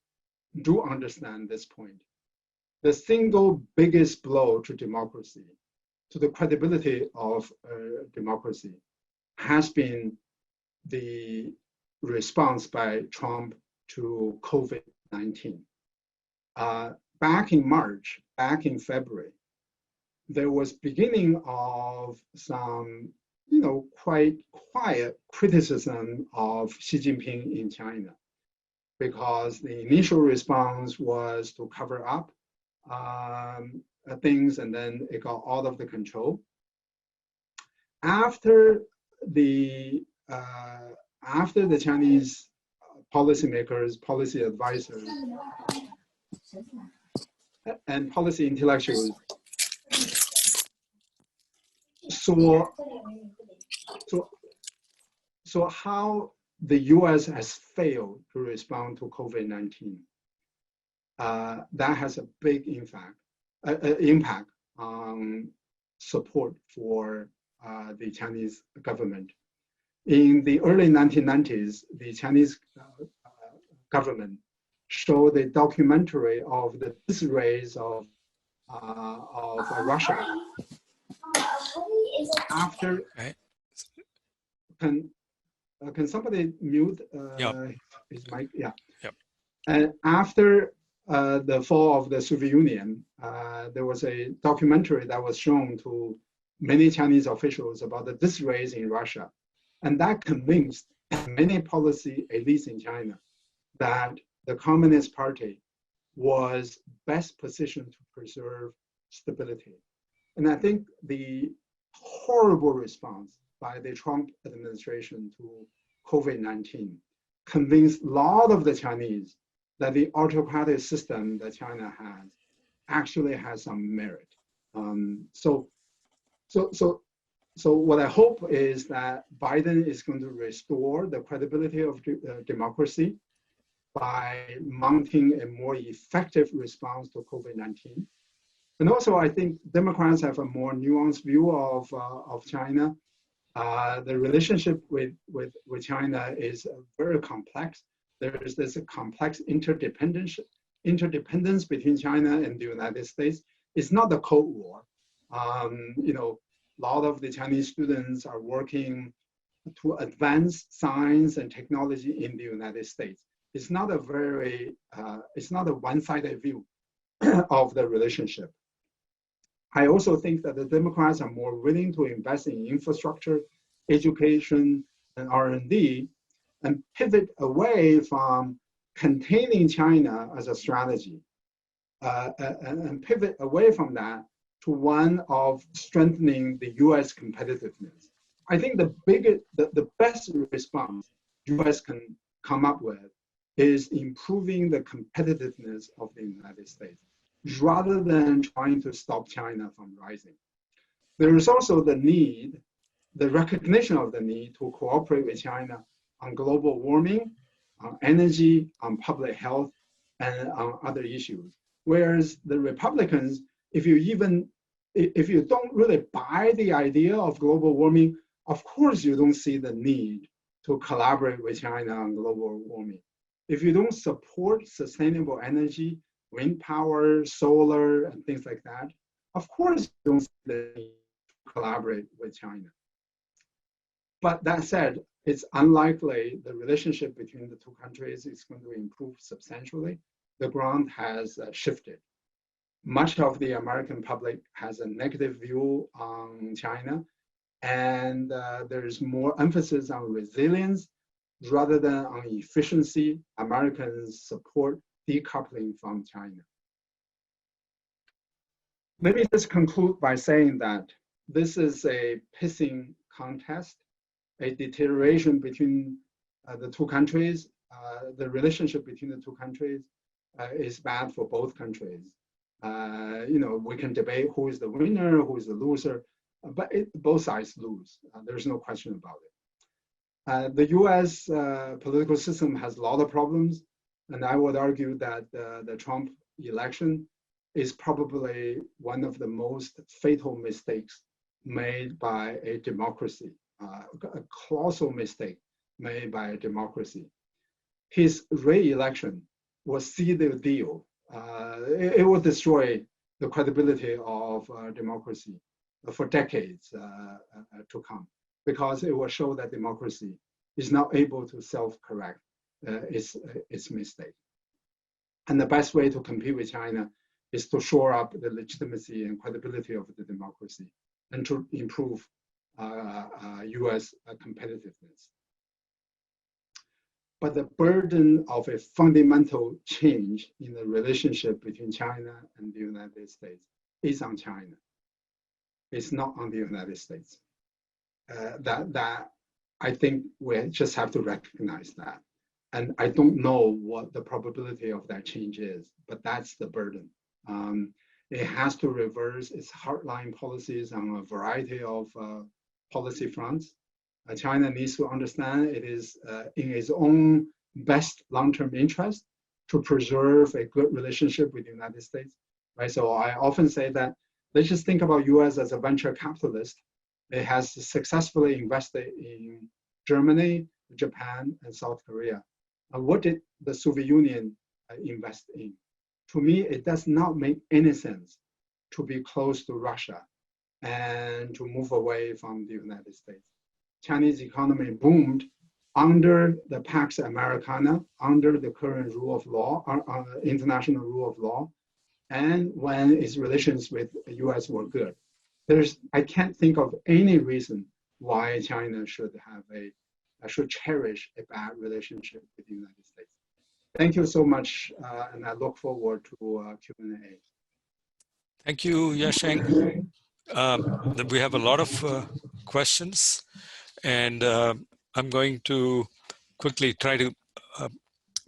do understand this point. The single biggest blow to democracy, to the credibility of democracy, has been the response by Trump to COVID-19. Back in March, back in February, there was beginning of some, quite quiet criticism of Xi Jinping in China, because the initial response was to cover up things, and then it got out of the control. After the Chinese policymakers, policy advisors, and policy intellectuals saw how the US has failed to respond to COVID-19. That has a big impact on support for the Chinese government. In the early 1990s, the Chinese government showed a documentary of the disrays of Russia. After, can somebody mute his mic? Yeah. Yep. And after the fall of the Soviet Union, there was a documentary that was shown to many Chinese officials about the disrays in Russia. And that convinced many policy elites in China that the Communist Party was best positioned to preserve stability. And I think the horrible response by the Trump administration to COVID-19 convinced a lot of the Chinese that the autocratic system that China has actually has some merit. So what I hope is that Biden is going to restore the credibility of democracy by mounting a more effective response to COVID-19. And also, I think Democrats have a more nuanced view of China. The relationship with China is very complex. There is this complex interdependence between China and the United States. It's not the Cold War. A lot of the Chinese students are working to advance science and technology in the United States. It's not a one-sided view of the relationship. I also think that the Democrats are more willing to invest in infrastructure, education, and R&D, and pivot away from containing China as a strategy, and pivot away from that to one of strengthening the US competitiveness. I think the best response US can come up with is improving the competitiveness of the United States, rather than trying to stop China from rising. There is also the recognition of the need to cooperate with China on global warming, on energy, on public health, and on other issues. Whereas the Republicans, if you don't really buy the idea of global warming, of course you don't see the need to collaborate with China on global warming. If you don't support sustainable energy, wind power, solar, and things like that, of course you don't see the need to collaborate with China. But that said, it's unlikely the relationship between the two countries is going to improve substantially. The ground has shifted. Much of the American public has a negative view on China, and there's more emphasis on resilience rather than on efficiency. Americans support decoupling from China. Let me just conclude by saying that this is a pissing contest, a deterioration between the two countries. The relationship between the two countries is bad for both countries. We can debate who is the winner, who is the loser, but both sides lose. There's no question about it. The US political system has a lot of problems. And I would argue that the Trump election is probably one of the most fatal mistakes made by a democracy, a colossal mistake made by a democracy. His re-election will seal the deal. It will destroy the credibility of democracy for decades to come, because it will show that democracy is not able to self-correct its mistake. And the best way to compete with China is to shore up the legitimacy and credibility of the democracy and to improve US competitiveness. But the burden of a fundamental change in the relationship between China and the United States is on China. It's not on the United States. That I think we just have to recognize that. And I don't know what the probability of that change is, but that's the burden. It has to reverse its hardline policies on a variety of policy fronts. China needs to understand it is in its own best long-term interest to preserve a good relationship with the United States, right? So I often say that let's just think about US as a venture capitalist. It has successfully invested in Germany, Japan, and South Korea. What did the Soviet Union invest in? To me, it does not make any sense to be close to Russia and to move away from the United States. Chinese economy boomed under the Pax Americana, under the current rule of law, international rule of law, and when its relations with the US were good. I can't think of any reason why China should cherish a bad relationship with the United States. Thank you so much, and I look forward to Q&A. Thank you, Yasheng. We have a lot of questions, and I'm going to quickly try to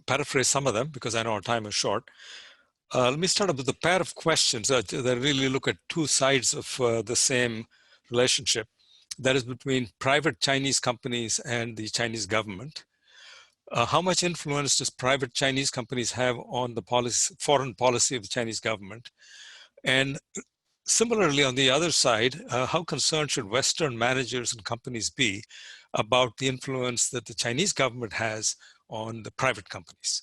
paraphrase some of them because I know our time is short. Let me start up with a pair of questions that really look at two sides of the same relationship. That is between private Chinese companies and the Chinese government. How much influence does private Chinese companies have on the foreign policy of the Chinese government? And similarly, on the other side, how concerned should Western managers and companies be about the influence that the Chinese government has on the private companies?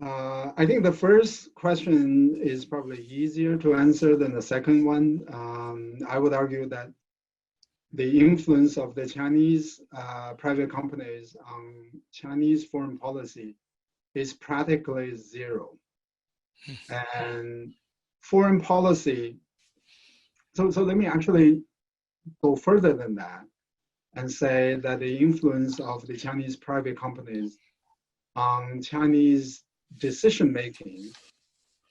I think the first question is probably easier to answer than the second one. I would argue that the influence of the Chinese private companies on Chinese foreign policy is practically zero. And foreign policy, so let me actually go further than that and say that the influence of the Chinese private companies on Chinese decision-making,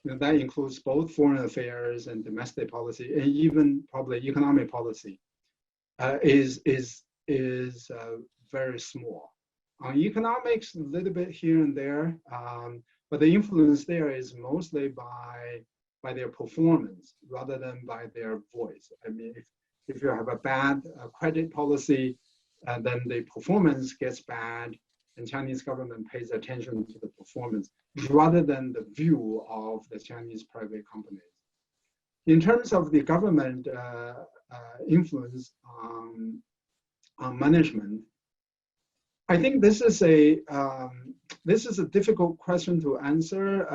that includes both foreign affairs and domestic policy, and even probably economic policy, is very small. On economics, a little bit here and there, but the influence there is mostly by their performance rather than by their voice. I mean, if you have a bad credit policy, then the performance gets bad, and Chinese government pays attention to the performance rather than the view of the Chinese private companies. In terms of the government influence on management, I think this is a difficult question to answer.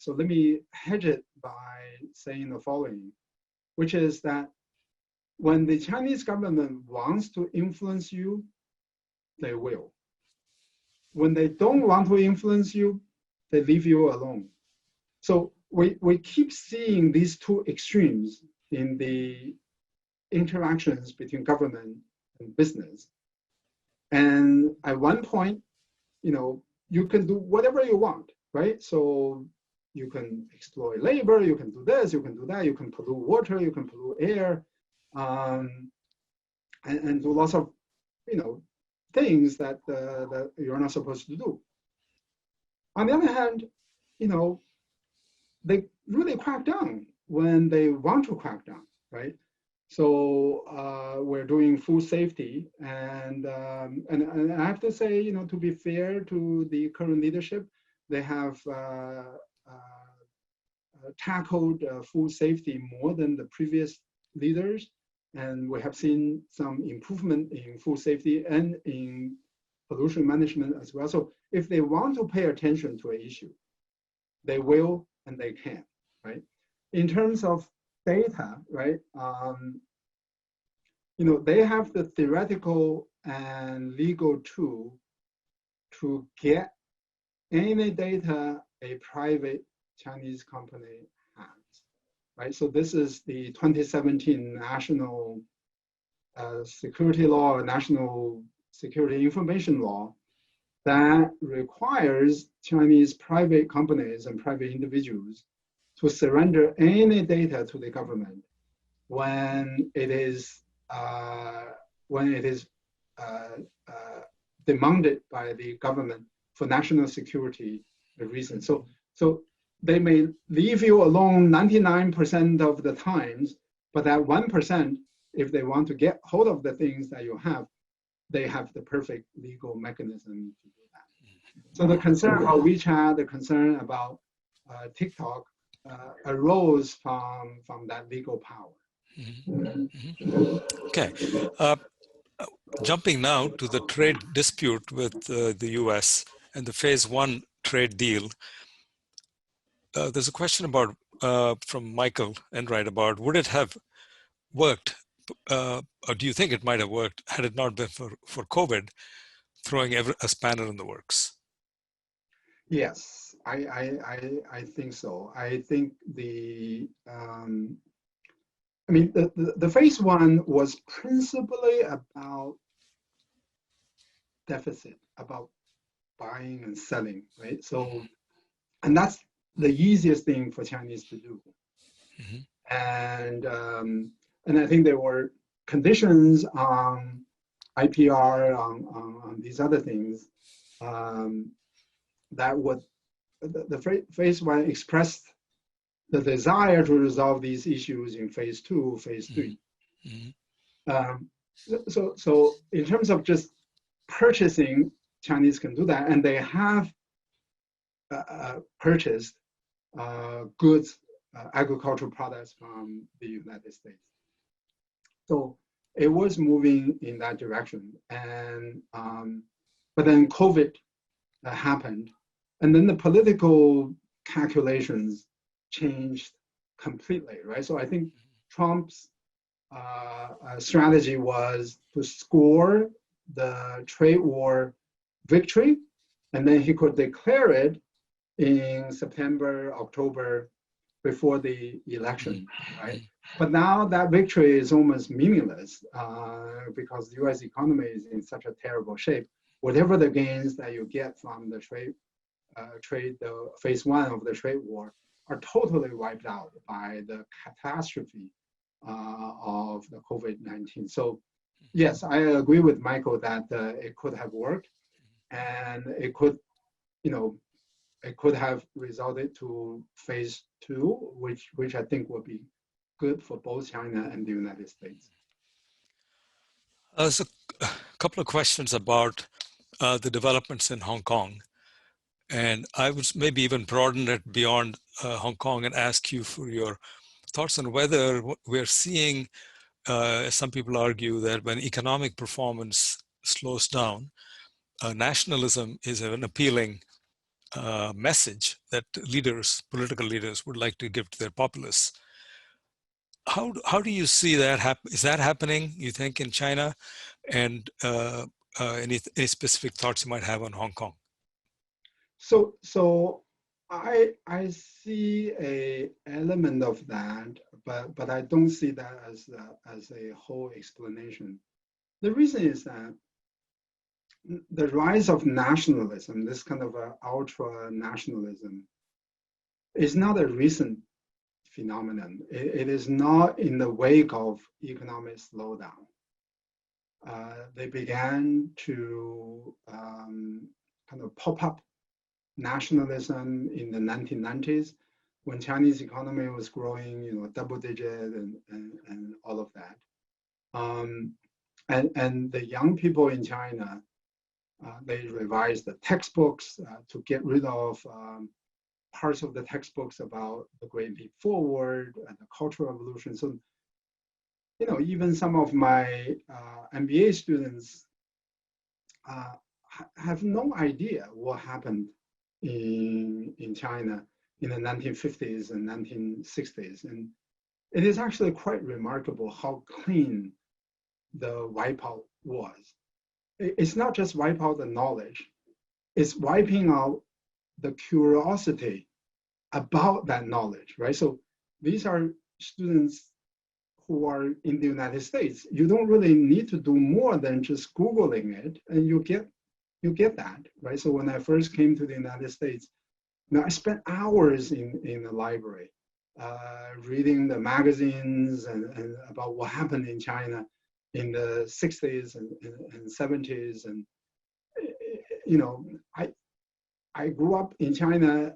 So let me hedge it by saying the following, which is that when the Chinese government wants to influence you, they will. When they don't want to influence you, they leave you alone. So we keep seeing these two extremes in the interactions between government and business. And at one point, you can do whatever you want, right? So you can exploit labor, you can do this, you can do that, you can pollute water, you can pollute air, and do lots of, things that you're not supposed to do. On the other hand, they really crack down when they want to crack down, right? So we're doing food safety, and I have to say, you know, to be fair to the current leadership, they have tackled food safety more than the previous leaders, and we have seen some improvement in food safety and in pollution management as well. So if they want to pay attention to an issue, they will and they can, right? In terms of data, right? You know, they have the theoretical and legal tool to get any data a private Chinese company has, right? So this is the 2017 National Security Law, National Security Information Law, that requires Chinese private companies and private individuals to surrender any data to the government when it is demanded by the government for national security reasons. So they may leave you alone 99% of the times, but that 1%, if they want to get hold of the things that you have, they have the perfect legal mechanism to do that. So the concern about WeChat, the concern about TikTok arose from that legal power. Okay. Jumping now to the trade dispute with the US and the phase 1 trade deal, there's a question about from Michael Enright about would it have worked, or do you think it might have worked had it not been for COVID throwing a spanner in the works? Yes, I think so. I think I mean, the phase 1 was principally about deficit, about buying and selling, right? So, and that's the easiest thing for Chinese to do. And I think there were conditions on IPR, on these other things that would, the phase 1 expressed the desire to resolve these issues in phase 2, phase 3. So in terms of just purchasing, Chinese can do that, and they have purchased goods, agricultural products from the United States. So it was moving in that direction, and but then COVID happened, and then the political calculations changed completely, right? So I think Trump's strategy was to score the trade war victory, and then he could declare it in September, October, before the election, right? But now that victory is almost meaningless because the US economy is in such a terrible shape. Whatever the gains that you get from the the phase 1 of the trade war are totally wiped out by the catastrophe of the COVID-19. So yes, I agree with Michael that it could have worked, and it could, you know, it could have resulted to phase 2, which I think would be good for both China and the United States. There's a couple of questions about the developments in Hong Kong. And I would maybe even broaden it beyond Hong Kong and ask you for your thoughts on whether we're seeing, some people argue that when economic performance slows down, nationalism is an appealing message that leaders, political leaders, would like to give to their populace. How do you see that happen? Is that happening, you think, in China? And any specific thoughts you might have on Hong Kong? So I see a element of that, but I don't see that as a whole explanation. The reason is that the rise of nationalism, this kind of ultra nationalism, is not a recent phenomenon. It is not in the wake of economic slowdown. They began to kind of pop up nationalism in the 1990s. when Chinese economy was growing, double digit and all of that. And the young people in China, they revised the textbooks to get rid of parts of the textbooks about the Great Leap Forward and the Cultural Revolution. So, even some of my MBA students have no idea what happened in China in the 1950s and 1960s. And it is actually quite remarkable how clean the wipeout was. It's not just wipe out the knowledge, it's wiping out the curiosity about that knowledge, right? So these are students who are in the United States. You don't really need to do more than just Googling it, and you get that, right? So when I first came to the United States, I spent hours in the library, reading the magazines and about what happened in China in the 60s and 70s. And, I grew up in China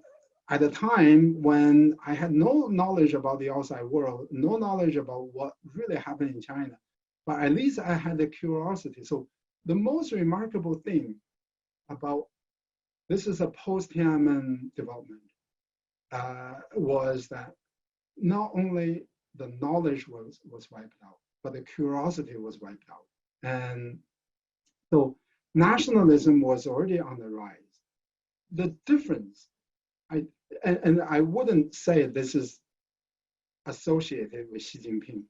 at a time when I had no knowledge about the outside world, no knowledge about what really happened in China, but at least I had the curiosity. So the most remarkable thing about this is a post-Tiananmen development, was that not only the knowledge was wiped out, but the curiosity was wiped out. And so nationalism was already on the rise. The difference, and I wouldn't say this is associated with Xi Jinping.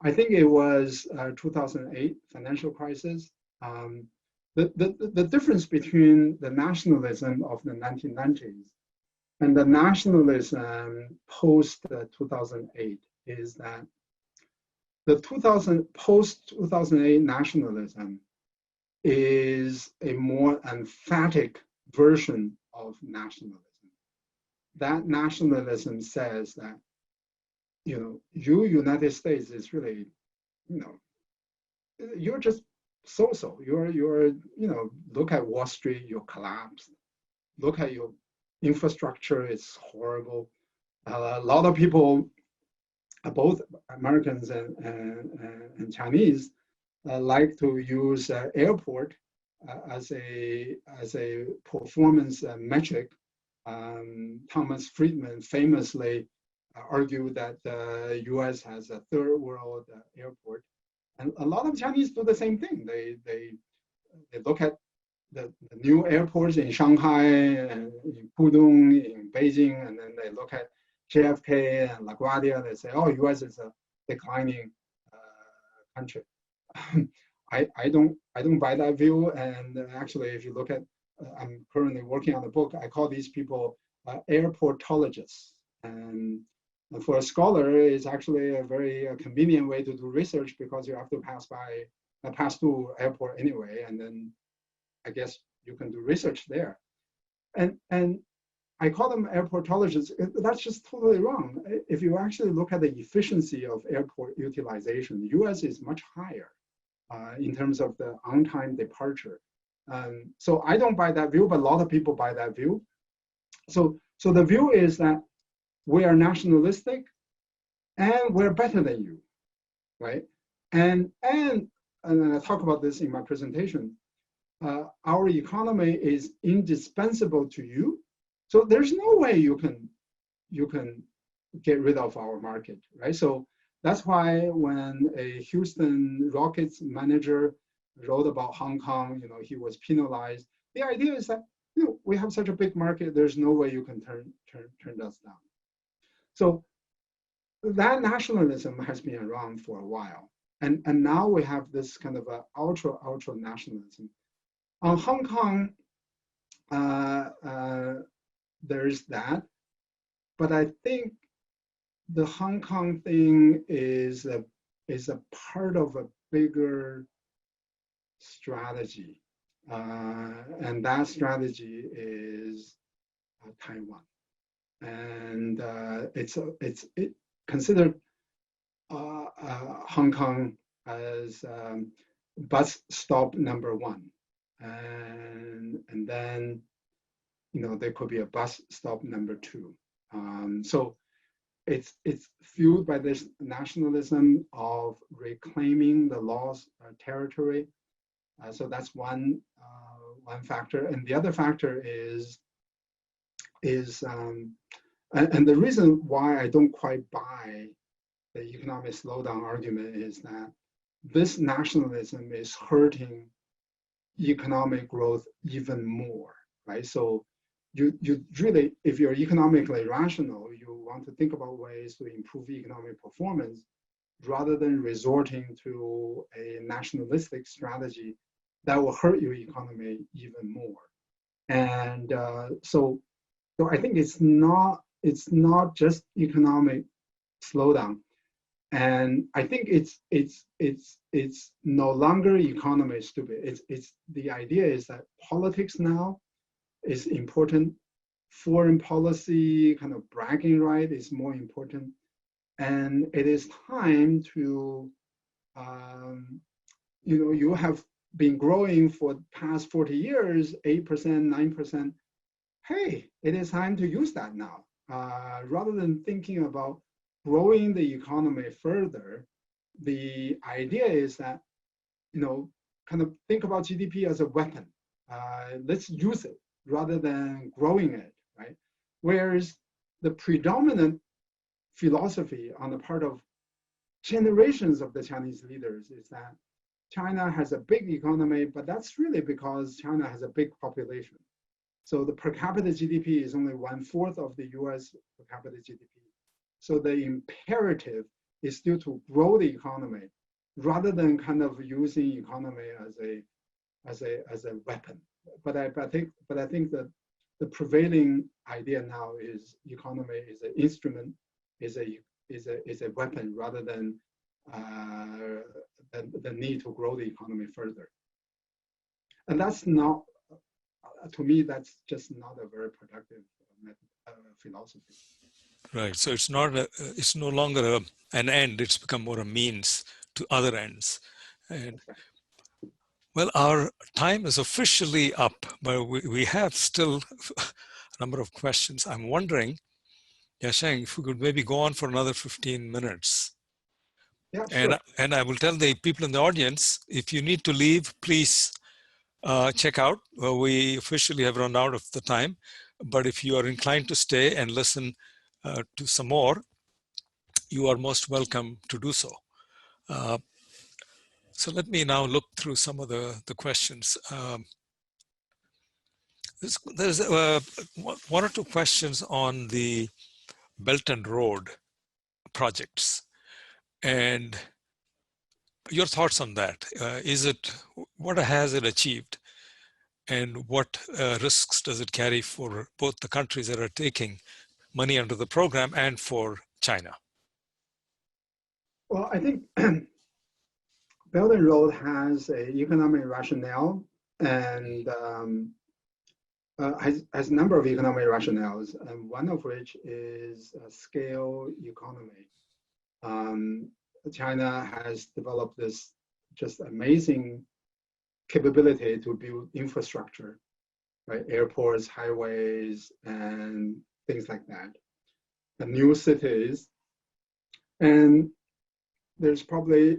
I think it was 2008 financial crisis. The difference between the nationalism of the 1990s and the nationalism post 2008 is that the post 2008 nationalism is a more emphatic version of nationalism. That nationalism says that, United States is really, you're just so-so. You're, look at Wall Street, you're collapsed. Look at your infrastructure, it's horrible. A lot of people, both Americans and Chinese, like to use airport as a performance metric. Thomas Friedman famously argued that the U.S. has a third world airport, and a lot of Chinese do the same thing. They look at the new airports in Shanghai and in Pudong, in Beijing, and then they look at JFK and LaGuardia. They say, "Oh, U.S. is a declining country." I don't buy that view. And actually, if you look at, I'm currently working on a book. I call these people airportologists. And for a scholar, it's actually a very convenient way to do research because you have to pass through airport anyway, and then I guess you can do research there. And I call them airportologists. That's just totally wrong. If you actually look at the efficiency of airport utilization, the US is much higher in terms of the on-time departure. So I don't buy that view, but a lot of people buy that view. So the view is that we are nationalistic and we're better than you, right? And I talk about this in my presentation. Our economy is indispensable to you, so there's no way you can get rid of our market, right? So that's why when a Houston Rockets manager wrote about Hong Kong, he was penalized. The idea is that we have such a big market, there's no way you can turn us down. So that nationalism has been around for a while, and now we have this kind of a ultra nationalism. On Hong Kong, there's that, but I think the Hong Kong thing is a part of a bigger strategy, and that strategy is Taiwan, and it's considered Hong Kong as bus stop number one, and then there could be a bus stop number two. So it's fueled by this nationalism of reclaiming the lost territory. So that's one factor, and the other factor is and the reason why I don't quite buy the economic slowdown argument is that this nationalism is hurting economic growth even more, right? So you really, if you're economically rational, you want to think about ways to improve economic performance rather than resorting to a nationalistic strategy that will hurt your economy even more. And so I think it's not just economic slowdown. And I think it's no longer economy stupid. It's the idea is that politics now is important. Foreign policy kind of bragging right is more important, and it is time to you have been growing for the past 40 years, 8%, 9%. Hey, it is time to use that now, rather than thinking about growing the economy further. The idea is that, kind of think about GDP as a weapon. Let's use it rather than growing it, right? Whereas the predominant philosophy on the part of generations of the Chinese leaders is that China has a big economy, but that's really because China has a big population. So the per capita GDP is only 1/4 of the US per capita GDP. So the imperative is still to grow the economy rather than kind of using economy as a weapon. But I think that the prevailing idea now is economy is an instrument, is a weapon rather than the need to grow the economy further. And that's not, to me, that's just not a very productive philosophy. Right. So it's no longer an end. It's become more a means to other ends. And well, our time is officially up, but we have still a number of questions. I'm wondering, Yasheng, if we could maybe go on for another 15 minutes. Yeah, sure. And I will tell the people in the audience, if you need to leave, please check out. We officially have run out of the time, but if you are inclined to stay and listen to some more, you are most welcome to do so. So let me now look through some of the questions. There's one or two questions on the Belt and Road projects. And your thoughts on that? What has it achieved? And what risks does it carry for both the countries that are taking money under the program and for China? Well, I think Belt and Road has an economic rationale and has a number of economic rationales, and one of which is a scale economy. China has developed this just amazing capability to build infrastructure, right? Airports, highways, and things like that. The new cities. And there's probably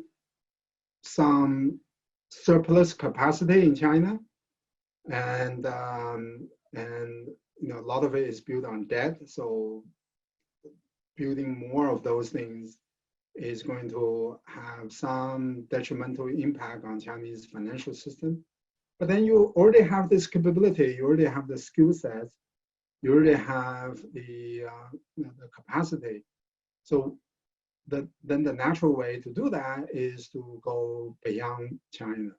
some surplus capacity in China. And a lot of it is built on debt. So building more of those things is going to have some detrimental impact on Chinese financial system. But then you already have this capability, you already have the skill sets, you already have the capacity. So then the natural way to do that is to go beyond China.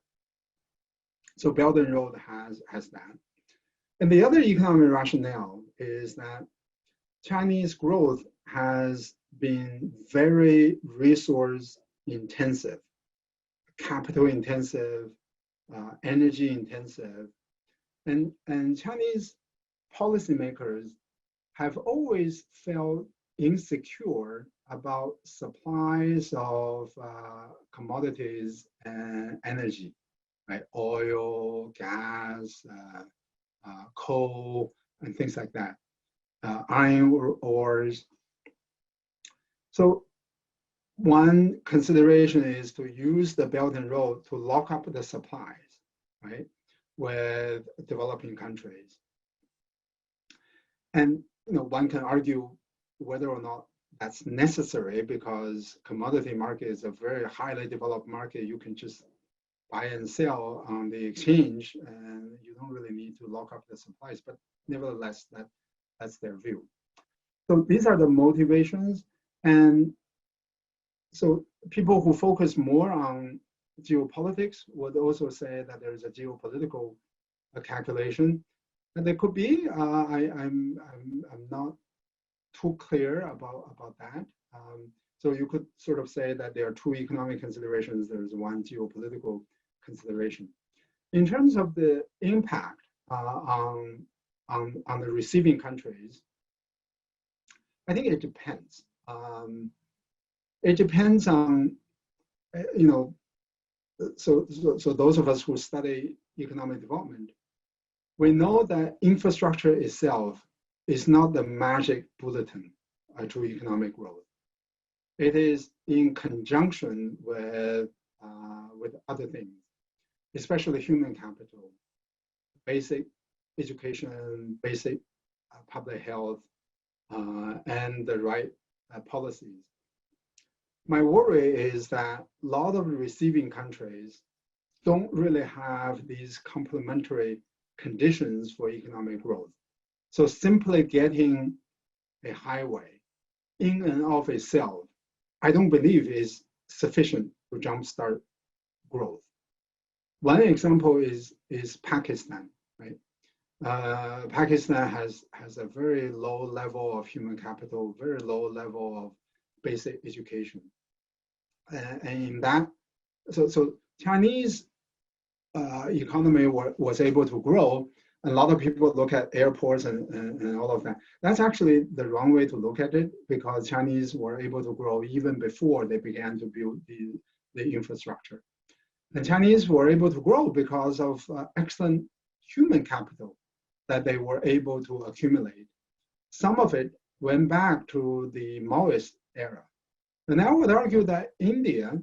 So Belt and Road has that. And the other economic rationale is that Chinese growth has been very resource intensive, capital intensive, energy intensive. And Chinese policymakers have always felt insecure about supplies of commodities and energy, right? Oil, gas, coal, and things like that. iron ores. So one consideration is to use the Belt and Road to lock up the supplies, right, with developing countries. And one can argue whether or not that's necessary, because commodity market is a very highly developed market. You can just buy and sell on the exchange, and you don't really need to lock up the supplies. But nevertheless, that's their view. So these are the motivations. And so people who focus more on geopolitics would also say that there is a geopolitical calculation, and there could be. I'm not too clear about that. So you could sort of say that there are two economic considerations. There's one geopolitical consideration. In terms of the impact on the receiving countries, I think it depends. It depends on, so those of us who study economic development, we know that infrastructure itself is not the magic bulletin to economic growth. It is in conjunction with other things, especially human capital, basic education, basic public health, and the right policies. My worry is that a lot of receiving countries don't really have these complementary conditions for economic growth. So simply getting a highway in and of itself, I don't believe is sufficient to jumpstart growth. One example is Pakistan, right? Pakistan has a very low level of human capital, very low level of basic education. And in that, so Chinese economy was able to grow. A lot of people look at airports and all of that. That's actually the wrong way to look at it, because Chinese were able to grow even before they began to build the infrastructure. The Chinese were able to grow because of excellent human capital that they were able to accumulate. Some of it went back to the Maoist era. And I would argue that India,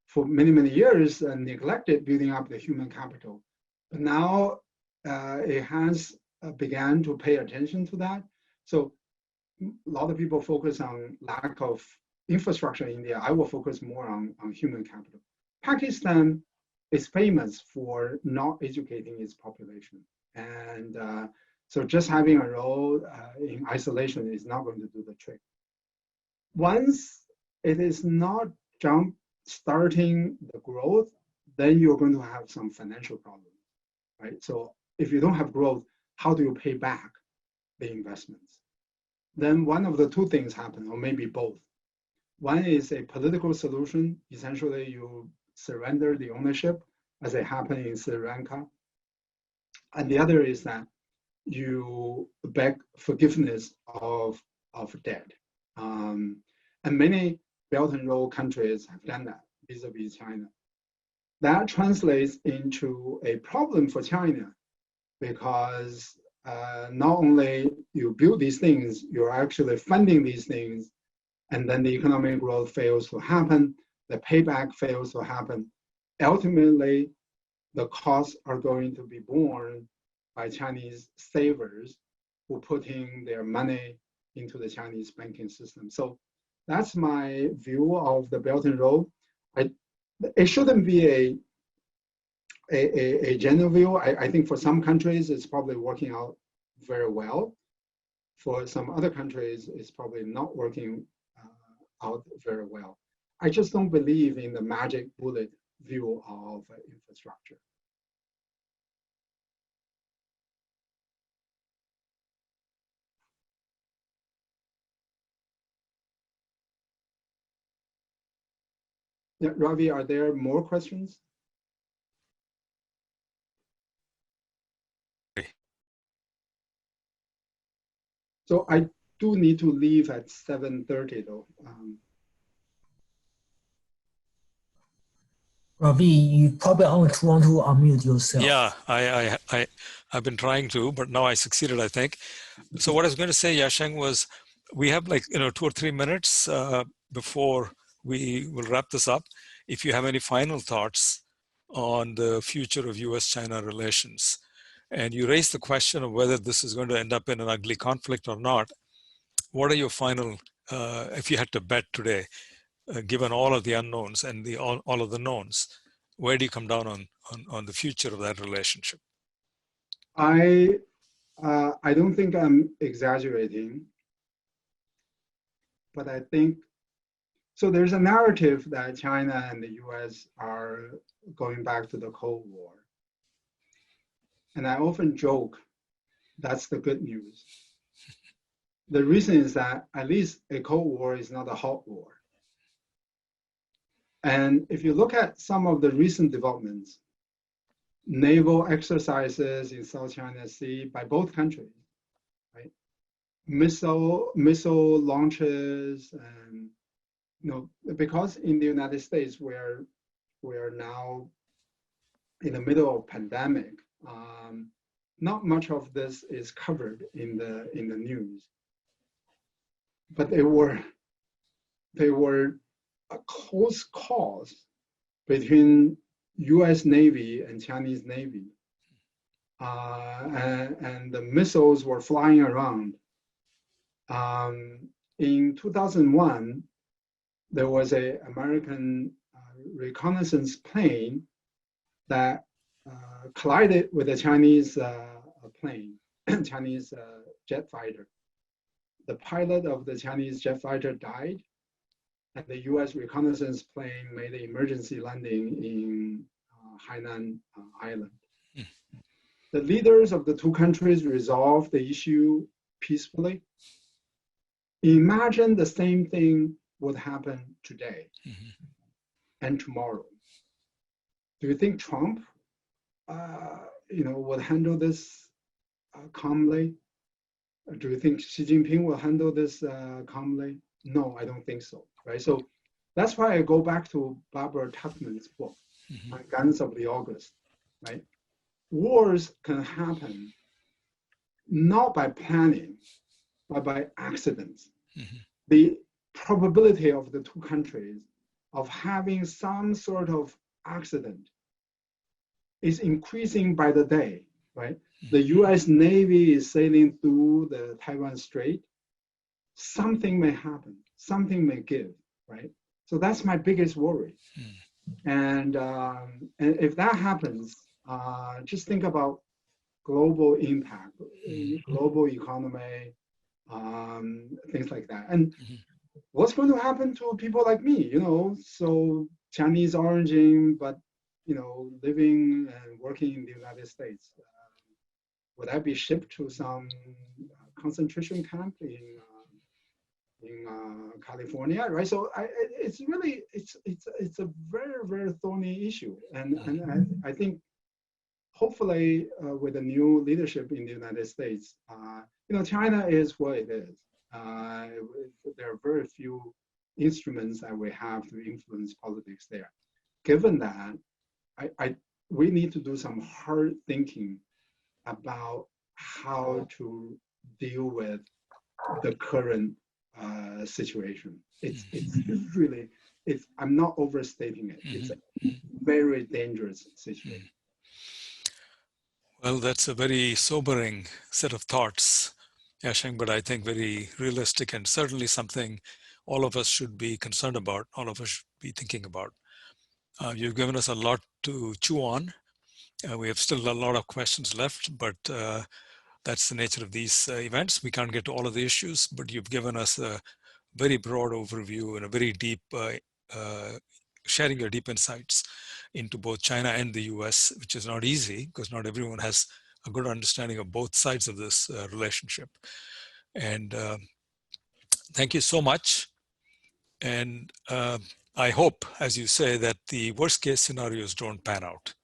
for many, many years, neglected building up the human capital. But now it has began to pay attention to that. So a lot of people focus on lack of infrastructure in India. I will focus more on human capital. Pakistan is famous for not educating its population. And so just having a road in isolation is not going to do the trick. Once it is not starting the growth, then you're going to have some financial problems, right? So if you don't have growth, how do you pay back the investments? Then one of the two things happen, or maybe both. One is a political solution. Essentially, you surrender the ownership, as it happened in Sri Lanka. And the other is that you beg forgiveness of debt. And many Belt and Road countries have done that vis-a-vis China. That translates into a problem for China, because not only you build these things, you're actually funding these things, and then the economic growth fails to happen, the payback fails to happen. Ultimately, the costs are going to be borne by Chinese savers who put in their money into the Chinese banking system. So that's my view of the Belt and Road. It shouldn't be a general view. I think for some countries, it's probably working out very well. For some other countries, it's probably not working out very well. I just don't believe in the magic bullet view of infrastructure. Yeah, Ravi, are there more questions? So I do need to leave at 7:30 though. Ravi, you probably want to unmute yourself. Yeah, I've been trying to, but now I succeeded, I think. So what I was going to say, Yasheng, was we have 2 or 3 minutes before we will wrap this up. If you have any final thoughts on the future of US-China relations, and you raised the question of whether this is going to end up in an ugly conflict or not, what are your final, if you had to bet today, given all of the unknowns and all of the knowns, where do you come down on the future of that relationship? I don't think I'm exaggerating, but I think, so there's a narrative that China and the US are going back to the Cold War. And I often joke, that's the good news. The reason is that at least a Cold War is not a hot war. And if you look at some of the recent developments, naval exercises in South China Sea by both countries, right? Missile launches, and because in the United States we're now in the middle of pandemic, not much of this is covered in the news. But they were a close calls between U.S. Navy and Chinese Navy, and the missiles were flying around. In 2001, there was an American reconnaissance plane that collided with a Chinese plane, Chinese jet fighter. The pilot of the Chinese jet fighter died, and the US reconnaissance plane made an emergency landing in Hainan Island. The leaders of the two countries resolved the issue peacefully. Imagine the same thing would happen today and tomorrow. Do you think Trump, would handle this calmly? Do you think Xi Jinping will handle this calmly? No, I don't think so, right? So that's why I go back to Barbara Tuchman's book, on Guns of the August, right? Wars can happen not by planning, but by accidents. The probability of the two countries of having some sort of accident is increasing by the day, right? The US Navy is sailing through the Taiwan Strait. Something may happen, something may give, right? So that's my biggest worry. And if that happens, just think about global impact, global economy, things like that. And what's going to happen to people like me, so Chinese origin, but living and working in the United States. Would I be shipped to some concentration camp in California, right? So it's a very, very thorny issue, and I think hopefully with the new leadership in the United States, China is what it is. There are very few instruments that we have to influence politics there. Given that, we need to do some hard thinking about how to deal with the current situation. It's really, I'm not overstating it. It's a very dangerous situation. Well, that's a very sobering set of thoughts, Yasheng, but I think very realistic and certainly something all of us should be concerned about, all of us should be thinking about. You've given us a lot to chew on. We have still a lot of questions left, but that's the nature of these events. We can't get to all of the issues, but you've given us a very broad overview and a very deep, sharing your deep insights into both China and the US, which is not easy because not everyone has a good understanding of both sides of this relationship. And thank you so much. And I hope, as you say, that the worst case scenarios don't pan out.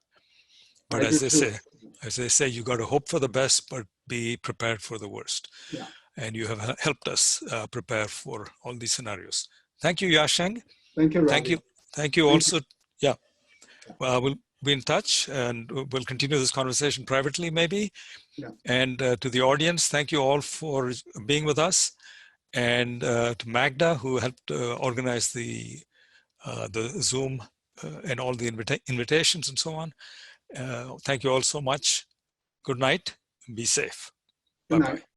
But as they say, you got to hope for the best, but be prepared for the worst. Yeah. And you have helped us prepare for all these scenarios. Thank you, Yasheng. Thank you, Ravi. Thank you also. Yeah. We'll be in touch, and we'll continue this conversation privately, maybe. Yeah. And to the audience, thank you all for being with us. And to Magda, who helped organize the Zoom and all the invitations and so on. Thank you all so much. Good night. Be safe. Good Bye-bye. night.